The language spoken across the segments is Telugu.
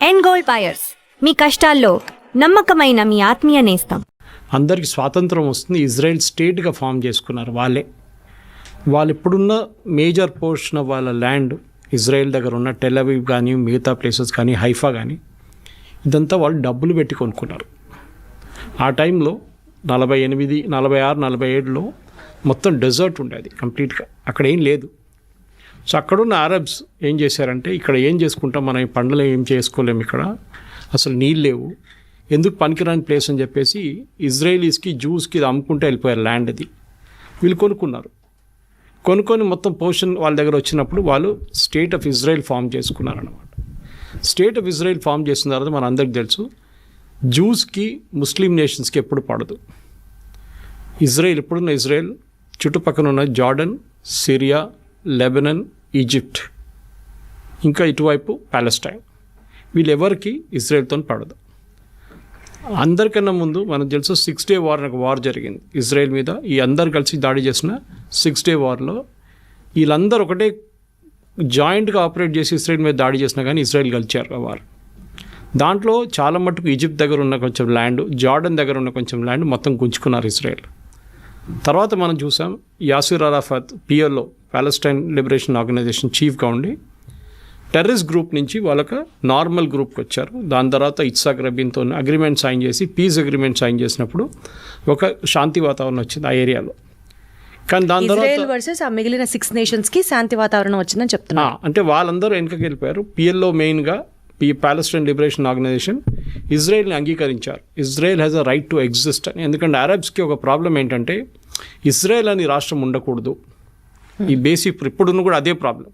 అండ్ గోల్డ్ బయర్స్, మీ కష్టాల్లో నమ్మకమైన మీ ఆత్మీయ నేస్తం. అందరికి స్వాతంత్రం వస్తుంది, ఇజ్రాయెల్ స్టేట్గా ఫామ్ చేసుకున్నారు. వాళ్ళు ఇప్పుడున్న మేజర్ పోర్షన్ ఆఫ్ వాళ్ళ ల్యాండ్, ఇజ్రాయెల్ దగ్గర ఉన్న టెల్ అవీవ్ కానీ మిగతా ప్లేసెస్ కానీ హైఫా కానీ, ఇదంతా వాళ్ళు డబ్బులు పెట్టి కొనుక్కున్నారు. ఆ టైంలో 48, 46, 47లో మొత్తం డెజర్ట్ ఉండేది కంప్లీట్గా, అక్కడ ఏం లేదు. సో అక్కడున్న అరబ్స్ ఏం చేశారంటే, ఇక్కడ ఏం చేసుకుంటాం మనం, ఈ పండ్లు ఏం చేసుకోలేము, ఇక్కడ అసలు నీళ్ళు లేవు, ఎందుకు పనికిరాని ప్లేస్ అని చెప్పేసి ఇజ్రాయలీస్కి జూస్కి ఇది అమ్ముకుంటే వెళ్ళిపోయారు ల్యాండ్. అది వీళ్ళు కొనుక్కొని మొత్తం పోర్షన్ వాళ్ళ దగ్గర వచ్చినప్పుడు వాళ్ళు స్టేట్ ఆఫ్ ఇజ్రాయెల్ ఫామ్ చేసుకున్నారన్నమాట. స్టేట్ ఆఫ్ ఇజ్రాయెల్ ఫామ్ చేసిన తర్వాత మన అందరికి తెలుసు, జూస్కి ముస్లిం నేషన్స్కి ఎప్పుడు పడదు. ఇప్పుడున్న ఇజ్రాయెల్ చుట్టుపక్కల ఉన్న జార్డన్, సిరియా, లెబనన్, ఈజిప్ట్, ఇంకా ఇటువైపు పాలెస్టైన్, వీళ్ళెవరికి ఇజ్రాయెల్తో పడదు. అందరికన్నా ముందు మనకు తెలుసు 6 Day వార్ అని ఒక వార్ జరిగింది ఇజ్రాయెల్ మీద. ఈ అందరు కలిసి దాడి చేసిన 6 Day వార్లో వీళ్ళందరూ ఒకటే జాయింట్గా ఆపరేట్ చేసి ఇజ్రాయెల్ మీద దాడి చేసినా కానీ ఇజ్రాయెల్ గెలిచారు ఆ వార్. దాంట్లో చాలా మటుకు ఈజిప్ట్ దగ్గర ఉన్న కొంచెం ల్యాండ్, జార్డన్ దగ్గర ఉన్న కొంచెం ల్యాండ్ మొత్తం గుంజుకున్నారు ఇజ్రాయెల్. తర్వాత మనం చూసాం Yasser Arafat PLO, Palestine Liberation Organization చీఫ్గా ఉండి టెర్రరిస్ట్ గ్రూప్ నుంచి వాళ్ళకి నార్మల్ గ్రూప్కి వచ్చారు. దాని తర్వాత ఇత్సాక్ రబీన్తో అగ్రిమెంట్ సైన్ చేసి, పీస్ అగ్రిమెంట్ సైన్ చేసినప్పుడు ఒక శాంతి వాతావరణం వచ్చింది ఆ ఏరియాలో. కానీ దాని తర్వాత మిగిలిన 6 నేషన్స్కి శాంతి వాతావరణం వచ్చిందని చెప్తున్నారు. అంటే వాళ్ళందరూ వెనకకి వెళ్ళిపోయారు. పిఎల్ఓ మెయిన్గా పాలెస్టైన్ లిబరేషన్ ఆర్గనైజేషన్ ఇజ్రాయెల్ని అంగీకరించారు. Israel has a right to exist అని. ఎందుకంటే అరబ్స్కి ఒక ప్రాబ్లం ఏంటంటే, ఇజ్రాయెల్ అని రాష్ట్రం ఉండకూడదు. ఈ బేసిక్ ఇప్పుడున్న కూడా అదే ప్రాబ్లం.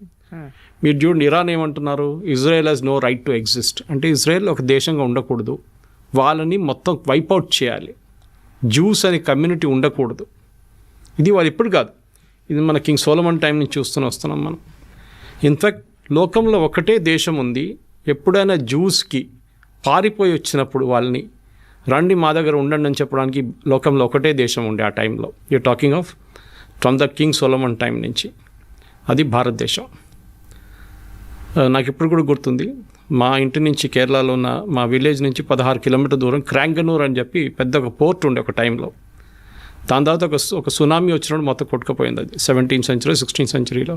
మీరు చూడండి, ఇరాన్ ఏమంటున్నారు, Israel has no right to exist. అంటే ఇజ్రాయెల్ ఒక దేశంగా ఉండకూడదు, వాళ్ళని మొత్తం వైపౌట్ చేయాలి, జూస్ అనే కమ్యూనిటీ ఉండకూడదు. ఇది వాళ్ళు ఇప్పుడు కాదు, ఇది మన కింగ్ సోలమన్ టైం నుంచి వస్తున్నాం మనం. ఇన్ఫ్యాక్ట్ లోకంలో ఒకటే దేశం ఉంది, ఎప్పుడైనా జూస్కి పారిపోయి వచ్చినప్పుడు వాళ్ళని రండి మా దగ్గర ఉండండి అని చెప్పడానికి లోకంలో ఒకటే దేశం ఉండే ఆ టైంలో. You talking of from the king Solomon time నుంచి, అది భారతదేశం. నాకు ఇప్పుడు కూడా గుర్తుంది, మా ఇంటి నుంచి కేరళలో ఉన్న మా విలేజ్ నుంచి 16 కిలోమీటర్ దూరం క్రాంగనూర్ అని చెప్పి పెద్ద ఒక పోర్ట్ ఉండే ఒక టైంలో. దాని తర్వాత ఒక సునామీ వచ్చినప్పుడు మొత్తం కొట్టుకుపోయింది అది 17th century 16th centuryలో.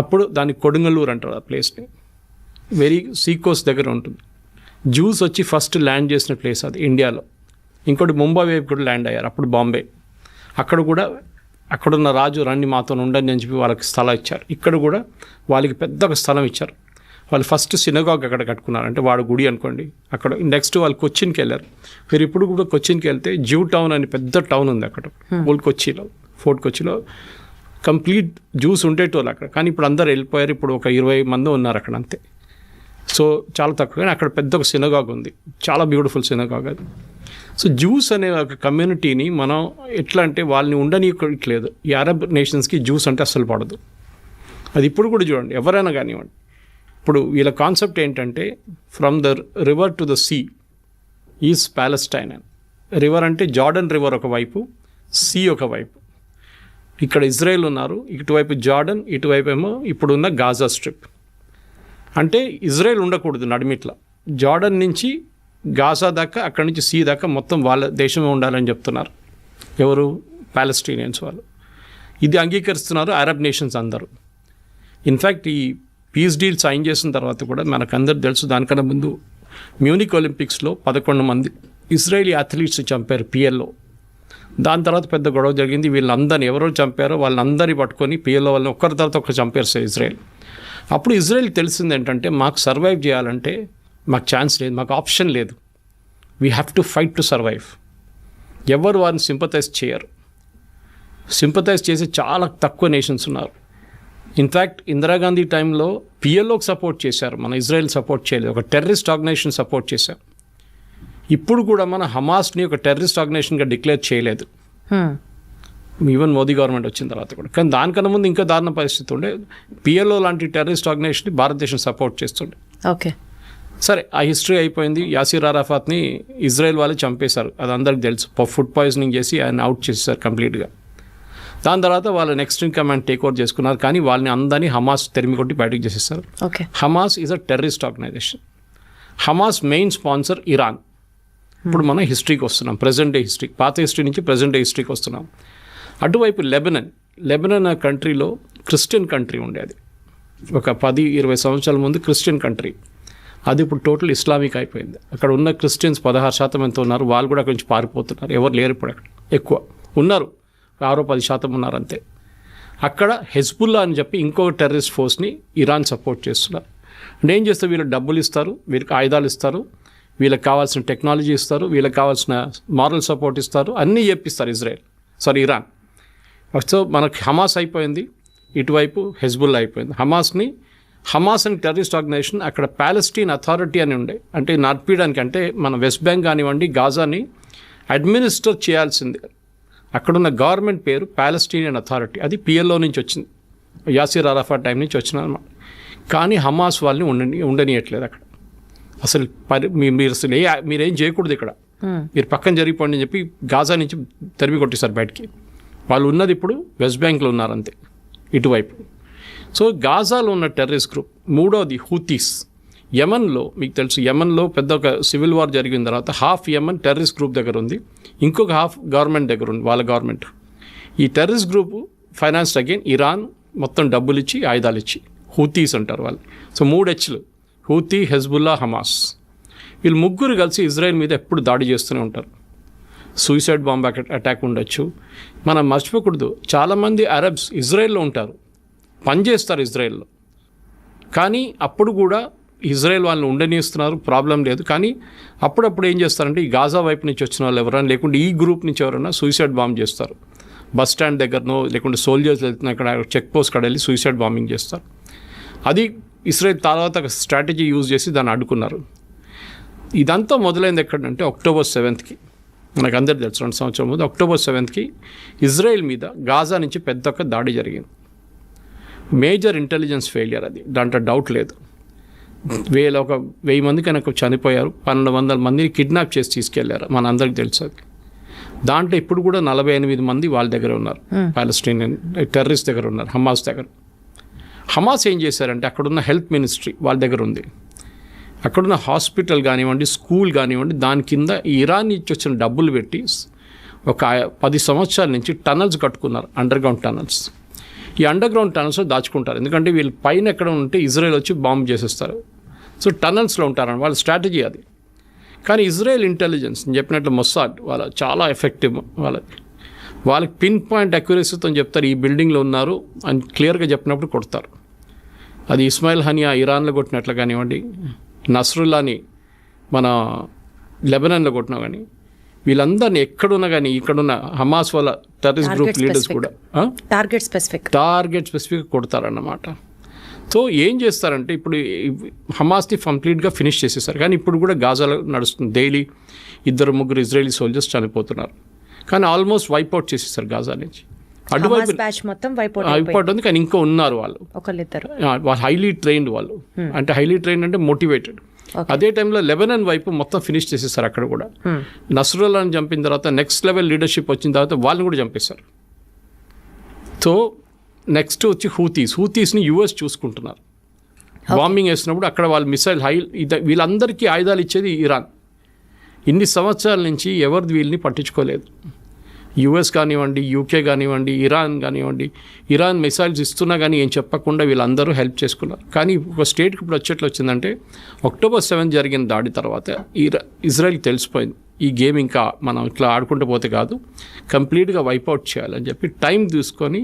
అప్పుడు దాన్ని కొడుంగలూరు అంటారు ఆ ప్లేస్ని. వెరీ సీకోస్ట్ దగ్గర ఉంటుంది. జూస్ వచ్చి ఫస్ట్ ల్యాండ్ చేసిన ప్లేస్ అది ఇండియాలో. ఇంకోటి ముంబై వైపు కూడా ల్యాండ్ అయ్యారు, అప్పుడు బాంబే. అక్కడ కూడా అక్కడున్న రాజు రండి మాతో ఉండండి అని చెప్పి వాళ్ళకి స్థలం ఇచ్చారు. ఇక్కడ కూడా వాళ్ళకి పెద్ద ఒక స్థలం ఇచ్చారు. వాళ్ళు ఫస్ట్ సినగాగ్ అక్కడ కట్టుకున్నారు, అంటే వాడు గుడి అనుకోండి. అక్కడ నెక్స్ట్ వాళ్ళు కొచ్చిన్కి వెళ్ళారు. మీరు ఇప్పుడు కూడా కొచ్చిన్కి వెళ్తే జ్యూ టౌన్ అని పెద్ద టౌన్ ఉంది అక్కడ, కొచ్చిలో, ఫోర్ట్ కొచ్చిలో. కంప్లీట్ జ్యూస్ ఉండేటోళ్ళు అక్కడ, కానీ ఇప్పుడు అందరు వెళ్ళిపోయారు. ఇప్పుడు ఒక 20 మంది ఉన్నారు అక్కడ అంతే. సో చాలా తక్కువ, కానీ అక్కడ పెద్ద ఒక సినగాగ్ ఉంది, చాలా బ్యూటిఫుల్ సినగాగ్ అది. సో జ్యూస్ అనే ఒక కమ్యూనిటీని మనం ఎట్లా అంటే వాళ్ళని ఉండనీయట్లేదు. ఈ అరబ్ నేషన్స్కి జ్యూస్ అంటే అస్సలు పడదు. అది ఇప్పుడు కూడా చూడండి, ఎవరైనా కానివ్వండి. ఇప్పుడు వీళ్ళ కాన్సెప్ట్ ఏంటంటే, from the river to the sea is Palestine అని. రివర్ అంటే జార్డన్ రివర్ ఒకవైపు, సీ ఒకవైపు. ఇక్కడ ఇజ్రాయెల్ ఉన్నారు, ఇటువైపు జార్డన్, ఇటువైపు ఏమో ఇప్పుడున్న గాజా స్ట్రిప్. అంటే ఇజ్రాయెల్ ఉండకూడదు నడిమిట్లా, జార్డన్ నుంచి గాజా దాకా, అక్కడి నుంచి సీ దాకా మొత్తం వాళ్ళ దేశమే ఉండాలని చెప్తున్నారు ఎవరు, పాలెస్టీనియన్స్ వాళ్ళు. ఇది అంగీకరిస్తున్నారు అరబ్ నేషన్స్ అందరూ. ఇన్ఫ్యాక్ట్ ఈ పీస్ డీల్ సైన్ చేసిన తర్వాత కూడా మనకందరూ తెలుసు, దానికన్నా ముందు మ్యూనిక్ ఒలింపిక్స్లో 11 మంది ఇజ్రాయేలీ అథ్లీట్స్ చంపారు పిఎల్ఓ. దాని తర్వాత పెద్ద గొడవ జరిగింది. వీళ్ళందరినీ ఎవరో చంపారో వాళ్ళందరినీ పట్టుకొని పిఎల్ఓ వాళ్ళని ఒక్కరి తర్వాత ఒకరు చంపారు సార్ ఇజ్రాయెల్. అప్పుడు ఇజ్రాయెల్ తెలిసింది ఏంటంటే, మాకు సర్వైవ్ చేయాలంటే మాకు ఛాన్స్ లేదు, మాకు ఆప్షన్ లేదు, we have to fight to survive. ఎవరు వారిని సింపథైజ్ చేయరు. సింపథైజ్ చేసే చాలా తక్కువ నేషన్స్ ఉన్నారు. ఇన్ఫ్యాక్ట్ ఇందిరాగాంధీ టైంలో పిఎల్ఓకి సపోర్ట్ చేశారు, మన ఇజ్రాయెల్ సపోర్ట్ చేయలేదు, ఒక టెర్రరిస్ట్ ఆర్గనైజేషన్ సపోర్ట్ చేశారు. ఇప్పుడు కూడా మన హమాస్ని ఒక టెర్రరిస్ట్ ఆర్గనైజేషన్గా డిక్లేర్ చేయలేదు, ఈవెన్ మోదీ గవర్నమెంట్ వచ్చిన తర్వాత కూడా. కానీ దానికన్నా ముందు ఇంకా దారుణ పరిస్థితి ఉండే. పిఎల్ఓ లాంటి టెర్రరిస్ట్ ఆర్గనైజేషన్ని భారతదేశం సపోర్ట్ చేస్తుండే. ఓకే, సరే ఆ హిస్టరీ అయిపోయింది. యాసిర్ అరాఫాత్ని ఇజ్రాయెల్ వాళ్ళు చంపేశారు, అది అందరికి తెలుసు. ఫుడ్ పాయిజనింగ్ చేసి ఆయన అవుట్ చేసేసారు కంప్లీట్గా. దాని తర్వాత వాళ్ళు next in command take over చేసుకున్నారు, కానీ వాళ్ళని అందరినీ హమాస్ తెరిమి కొట్టి బయటకు చేసేస్తారు. Okay, Hamas is a terrorist organisation. Hamas main sponsor Iran. ఇప్పుడు మనం హిస్టరీకి వస్తున్నాం, ప్రజెంట్ డే హిస్టరీ, పాత హిస్టరీ నుంచి ప్రజెంట్ డే హిస్టరీకి వస్తున్నాం. అటువైపు లెబనన్ ఆ కంట్రీలో క్రిస్టియన్ కంట్రీ ఉండేది. ఒక 10-20 సంవత్సరాల ముందు క్రిస్టియన్ కంట్రీ, అది ఇప్పుడు టోటల్ ఇస్లామిక్ అయిపోయింది. అక్కడ ఉన్న క్రిస్టియన్స్ 16% ఎంత ఉన్నారు, వాళ్ళు కూడా అక్కడి నుంచి పారిపోతున్నారు. ఎవరు లేరు ఇప్పుడు అక్కడ, ఎక్కువ ఉన్నారు 6-10% ఉన్నారు అంతే. అక్కడ హెజ్బుల్లా అని చెప్పి ఇంకొక టెర్రరిస్ట్ ఫోర్స్ని ఇరాన్ సపోర్ట్ చేస్తున్నారు. అంటే ఏం చేస్తారు, వీళ్ళకి డబ్బులు ఇస్తారు, వీళ్ళకి ఆయుధాలు ఇస్తారు, వీళ్ళకి కావాల్సిన టెక్నాలజీ ఇస్తారు, వీళ్ళకి కావాల్సిన మారల్ సపోర్ట్ ఇస్తారు, అన్నీ చెప్పిస్తారు ఇరాన్. సో మనకి హమాస్ అయిపోయింది, ఇటువైపు హెజ్బుల్లా అయిపోయింది. హమాస్ అని టెర్రరిస్ట్ ఆర్గనైజేషన్ అక్కడ ప్యాలెస్టీన్ అథారిటీ అని ఉండే, అంటే నడిపించడానికి, అంటే మన వెస్ట్ బ్యాంక్ కానివ్వండి గాజాని అడ్మినిస్టర్ చేయాల్సింది. అక్కడున్న గవర్నమెంట్ పేరు ప్యాలెస్టీనియన్ అథారిటీ, అది పిఎల్ఓ నుంచి వచ్చింది, యాసిర్ అరాఫాట్ టైం నుంచి వచ్చింది అనమాట. కానీ హమాస్ వాళ్ళని ఉండనియట్లేదు అక్కడ. అసలు మీరేం చేయకూడదు ఇక్కడ, మీరు పక్కన జరిగిపోండి అని చెప్పి గాజా నుంచి తరిమి కొట్టేశారు బయటికి. వాళ్ళు ఉన్నది ఇప్పుడు వెస్ట్ బ్యాంక్లో ఉన్నారంతే ఇటువైపు. సో గాజాలో ఉన్న టెర్రరిస్ట్ గ్రూప్. మూడోది హూతీస్. యమన్లో మీకు తెలుసు, యమన్లో పెద్ద ఒక సివిల్ వార్ జరిగిన తర్వాత హాఫ్ యమన్ టెర్రరిస్ట్ గ్రూప్ దగ్గర ఉంది, ఇంకొక హాఫ్ గవర్నమెంట్ దగ్గర ఉంది, వాళ్ళ గవర్నమెంట్. ఈ terrorist group financed again Iran, మొత్తం డబ్బులు ఇచ్చి ఆయుధాలు ఇచ్చి. హూతీస్ అంటారు వాళ్ళు. సో 3 Hలు, హూతీ, హెజ్బుల్లా, హమాస్. వీళ్ళు ముగ్గురు కలిసి ఇజ్రాయెల్ మీద ఎప్పుడు దాడి చేస్తూనే ఉంటారు. సూసైడ్ బాంబ్ అటాక్ ఉండొచ్చు. మనం మర్చిపోకూడదు, చాలామంది అరబ్స్ ఇజ్రాయెల్లో ఉంటారు, పనిచేస్తారు ఇజ్రాయెల్లో, కానీ అప్పుడు కూడా ఇజ్రాయెల్ వాళ్ళని ఉండనిస్తున్నారు, ప్రాబ్లం లేదు. కానీ అప్పుడప్పుడు ఏం చేస్తారంటే ఈ గాజా వైపు నుంచి వచ్చిన వాళ్ళు ఎవరైనా, లేకుంటే ఈ గ్రూప్ నుంచి ఎవరైనా సూసైడ్ బాంబ్ చేస్తారు. బస్ స్టాండ్ దగ్గరనో లేకుంటే సోల్జర్స్ వెళ్తున్న అక్కడ చెక్ పోస్ట్ కాడ వెళ్ళి సూసైడ్ బాంబింగ్ చేస్తారు. అది ఇజ్రాయెల్ తర్వాత స్ట్రాటజీ యూజ్ చేసి దాన్ని అడ్డుకున్నారు. ఇదంతా మొదలైంది ఎక్కడంటే October 7th. మనకు అందరు తెలుసు, 2 సంవత్సరాల ముందు October 7th ఇజ్రాయెల్ మీద గాజా నుంచి పెద్ద ఒక దాడి జరిగింది. మేజర్ ఇంటెలిజెన్స్ ఫెయిలియర్ అది, దాంట్లో డౌట్ లేదు. 1000 మంది కనుక చనిపోయారు, 1200 మందిని కిడ్నాప్ చేసి తీసుకెళ్లారు, మన అందరికి తెలుసు అది. దాంట్లో ఇప్పుడు కూడా 48 మంది వాళ్ళ దగ్గర ఉన్నారు, పాలస్టీనియన్ టెర్రరిస్ట్ దగ్గర ఉన్నారు, హమాస్ దగ్గర. హమాస్ ఏం చేశారంటే అక్కడున్న హెల్త్ మినిస్ట్రీ వాళ్ళ దగ్గర ఉంది, అక్కడున్న హాస్పిటల్ కానివ్వండి, స్కూల్ కానివ్వండి, దాని కింద ఇరాన్ నుంచి వచ్చిన డబ్బులు పెట్టి ఒక 10 సంవత్సరాల నుంచి టనల్స్ కట్టుకున్నారు, అండర్గ్రౌండ్ టనల్స్. ఈ అండర్గ్రౌండ్ టనల్స్లో దాచుకుంటారు, ఎందుకంటే వీళ్ళు పైన ఎక్కడ ఉంటే ఇజ్రాయెల్ వచ్చి బాంబు చేసేస్తారు. సో టనల్స్లో ఉంటారని వాళ్ళ స్ట్రాటజీ అది. కానీ ఇజ్రాయెల్ ఇంటెలిజెన్స్ చెప్పినట్లు మొస్సాడ్ వాళ్ళ చాలా ఎఫెక్టివ్, వాళ్ళకి పిన్ పాయింట్ అక్యురసీతో చెప్తారు ఈ బిల్డింగ్లో ఉన్నారు అని క్లియర్గా చెప్పినప్పుడు కొడతారు. అది ఇస్మాయిల్ హనియా ఇరాన్లో కొట్టినట్లు కానివ్వండి, నస్రుల్లాని మన లెబనాన్లో కొట్టినా కానీ, వీళ్ళందరినీ ఎక్కడున్నా కానీ ఇక్కడున్న హమాస్ వాళ్ళ టెర్రరిస్ట్ గ్రూప్ లీడర్స్ కూడా టార్గెట్ స్పెసిఫిక్ కొడతారన్నమాట. సో ఏం చేస్తారంటే ఇప్పుడు హమాస్ని కంప్లీట్గా ఫినిష్ చేసేసారు, కానీ ఇప్పుడు కూడా గాజాలో నడుస్తుంది. డైలీ 2-3 ఇజ్రాయలీ సోల్జర్స్ చనిపోతున్నారు, కానీ ఆల్మోస్ట్ వైప్అవుట్ చేసేసారు గాజా నుంచి. అటువైపు వైప్అవుట్ ఉంది, కానీ ఇంకా ఉన్నారు వాళ్ళు హైలీ ట్రైన్డ్ వాళ్ళు, అంటే హైలీ ట్రైన్డ్ అంటే మోటివేటెడ్. అదే టైంలో లెబనాన్ వైపు మొత్తం ఫినిష్ చేసేసారు అక్కడ కూడా. నస్రుల్లాని చంపిన తర్వాత నెక్స్ట్ లెవెల్ లీడర్షిప్ వచ్చిన తర్వాత వాళ్ళని కూడా చంపేశారు. సో నెక్స్ట్ వచ్చి హూతీస్ని US చూసుకుంటున్నారు. బాంబింగ్ వేసినప్పుడు అక్కడ వాళ్ళు మిసైల్ వీళ్ళందరికీ ఆయుధాలు ఇచ్చేది ఇరాన్. ఇన్ని సంవత్సరాల నుంచి ఎవరిది వీళ్ళని పట్టించుకోలేదు. US కానివ్వండి, UK కానివ్వండి, ఇరాన్ కానివ్వండి, ఇరాన్ మిసైల్స్ ఇస్తున్నా కానీ ఏం చెప్పకుండా వీళ్ళందరూ హెల్ప్ చేసుకున్నారు. కానీ ఒక స్టేట్కి ఇప్పుడు వచ్చేట్లు వచ్చిందంటే October 7th జరిగిన దాడి తర్వాత ఇజ్రాయెల్కి తెలిసిపోయింది ఈ గేమ్ ఇంకా మనం ఇట్లా ఆడుకుంటూ పోతే కాదు, కంప్లీట్గా వైప్అవుట్ చేయాలని చెప్పి టైం తీసుకొని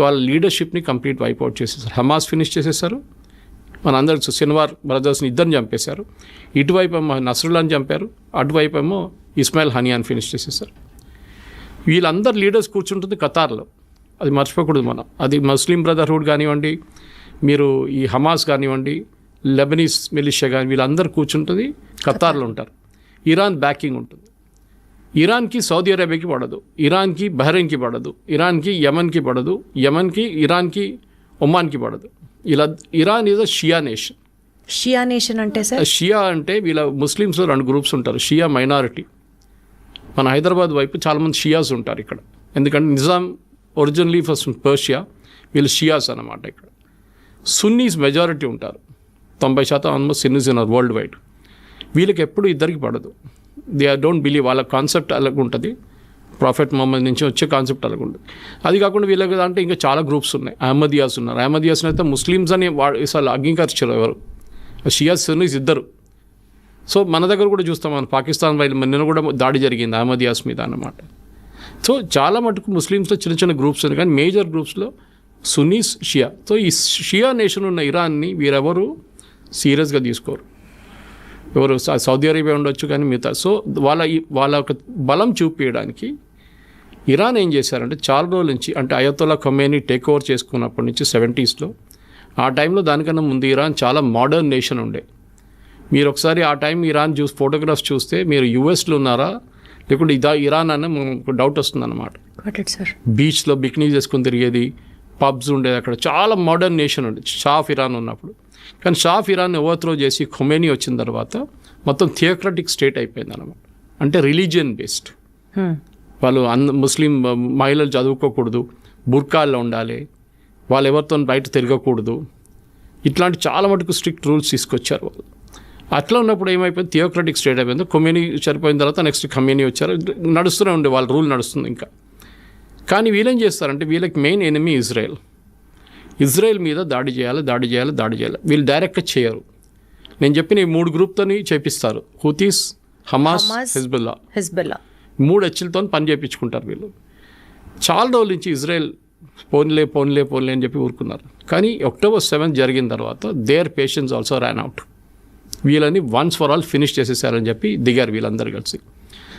వాళ్ళ లీడర్షిప్ని కంప్లీట్ వైప్అవుట్ చేసేసారు. హమాస్ ఫినిష్ చేసేసారు, మన అందరికి సిన్వార్ బ్రదర్స్ని ఇద్దరిని చంపేశారు. ఇటువైపు ఏమో నస్రుల్లాని చంపారు, అటువైపు ఏమో ఇస్మాయిల్ హనియాని ఫినిష్ చేసేసారు. వీళ్ళందరు లీడర్స్ కూర్చుంటుంది ఖతార్లో, అది మర్చిపోకూడదు మనం. అది ముస్లిం బ్రదర్హుడ్ కానివ్వండి, మీరు ఈ హమాస్ కానివ్వండి, లెబనీస్ మిలిషియా కానీ, వీళ్ళందరూ కూర్చుంటుంది ఖతార్లో ఉంటారు. ఇరాన్ బ్యాకింగ్ ఉంటుంది. ఇరాన్కి సౌదీ అరేబియాకి పడదు, ఇరాన్కి బహ్రెయిన్కి పడదు, ఇరాన్కి యమన్కి పడదు, యమన్కి ఇరాన్కి ఒమాన్కి పడదు. ఇలా Iran is a Shia nation. Shia nation అంటే సార్, షియా అంటే వీళ్ళ ముస్లిమ్స్లో 2 గ్రూప్స్ ఉంటారు. షియా మైనారిటీ, మన హైదరాబాద్ వైపు చాలామంది షియాస్ ఉంటారు ఇక్కడ, ఎందుకంటే నిజాం ఒరిజినలీ ఫస్ట్ పర్షియా, వీళ్ళు షియాస్ అన్నమాట. ఇక్కడ సున్నీస్ మెజారిటీ ఉంటారు, 90% ఆల్మోస్ట్ సున్నీస్ ఉన్నారు వరల్డ్ వైడ్. వీళ్ళకి ఎప్పుడు ఇద్దరికి పడదు. దే డోంట్ బిలీవ్, వాళ్ళ కాన్సెప్ట్ అలాగ ఉంటుంది. ప్రాఫెట్ మొహమ్మద్ నుంచి వచ్చే కాన్సెప్ట్ అలాగ ఉంటుంది. అది కాకుండా వీళ్ళకి అంటే ఇంకా చాలా గ్రూప్స్ ఉన్నాయి. అహ్మదియాస్ ఉన్నారు. అహ్మదియాస్ని అయితే ముస్లిమ్స్ అని అసలు అంగీకరించారు ఎవరు, షియాస్ సున్నీస్ ఇద్దరు. సో మన దగ్గర కూడా చూస్తాం, మన పాకిస్తాన్ వైపు నిన్న కూడా దాడి జరిగింది అహ్మదియాస్ మీద అన్నమాట. సో చాలా మటుకు ముస్లిమ్స్లో చిన్న చిన్న గ్రూప్స్ ఉన్నాయి, కానీ మేజర్ గ్రూప్స్లో సున్నీస్, షియా. సో ఈ షియా నేషన్ ఉన్న ఇరాన్ని వీరెవరు సీరియస్గా తీసుకోరు. ఎవరు సౌదీ అరేబియా ఉండొచ్చు, కానీ మిగతా. సో వాళ్ళ ఒక బలం చూపించడానికి ఇరాన్ ఏం చేశారంటే చాలా రోజుల నుంచి, అంటే అయతొల్లా ఖొమైనీ టేక్ ఓవర్ చేసుకున్నప్పటి నుంచి 70s ఆ టైంలో దానికన్నా ముందు ఇరాన్ చాలా మోడర్న్ నేషన్ ఉండే. మీరు ఒకసారి ఆ టైం ఇరాన్ ఫోటోగ్రాఫ్స్ చూస్తే మీరు యూఎస్లో ఉన్నారా లేకుంటే ఇరాన్ అన్న మనకు డౌట్ వస్తుందన్నమాట. బీచ్లో బికినీ చేసుకుని తిరిగేది, పబ్స్ ఉండేది, అక్కడ చాలా మోడర్న్ నేషన్ ఉండేది షా ఆఫ్ ఇరాన్ ఉన్నప్పుడు. కానీ షా ఆఫ్ ఇరాన్ ఓవర్త్రో చేసి ఖొమైనీ వచ్చిన తర్వాత మొత్తం థియోక్రటిక్ స్టేట్ అయిపోయింది అన్నమాట. అంటే రిలీజియన్ బేస్డ్. వాళ్ళు ముస్లిం మహిళలు చదువుకోకూడదు, బుర్కాల్లో ఉండాలి, వాళ్ళు ఎవరితో బయట తిరగకూడదు, ఇట్లాంటి చాలా మటుకు స్ట్రిక్ట్ రూల్స్ తీసుకొచ్చారు వాళ్ళు. అట్లా ఉన్నప్పుడు ఏమైపోయింది, థియోక్రటిక్ స్టేట్ అయిపోయింది. ఖొమైనీ చనిపోయిన తర్వాత నెక్స్ట్ ఖొమైనీ వచ్చారు, నడుస్తూనే ఉండే వాళ్ళ రూల్ నడుస్తుంది ఇంకా. కానీ వీళ్ళేం చేస్తారంటే వీళ్ళకి మెయిన్ ఎనిమీ ఇజ్రాయెల్ మీద దాడి చేయాలి. వీళ్ళు డైరెక్ట్గా చేయరు. నేను చెప్పిన ఈ 3 గ్రూప్తోని చేపిస్తారు, హూతీస్, హమాస్, హిజ్బుల్లా. 3 హెచ్చులతో పని చేయించుకుంటారు వీళ్ళు. చాలా రోజుల నుంచి ఇజ్రాయెల్ పోన్లే అని చెప్పి ఊరుకున్నారు. కానీ October 7 జరిగిన తర్వాత their patience also ran out. వీళ్ళని వన్స్ ఫర్ ఆల్ ఫినిష్ చేసేసారని చెప్పి దిగారు వీళ్ళందరూ కలిసి.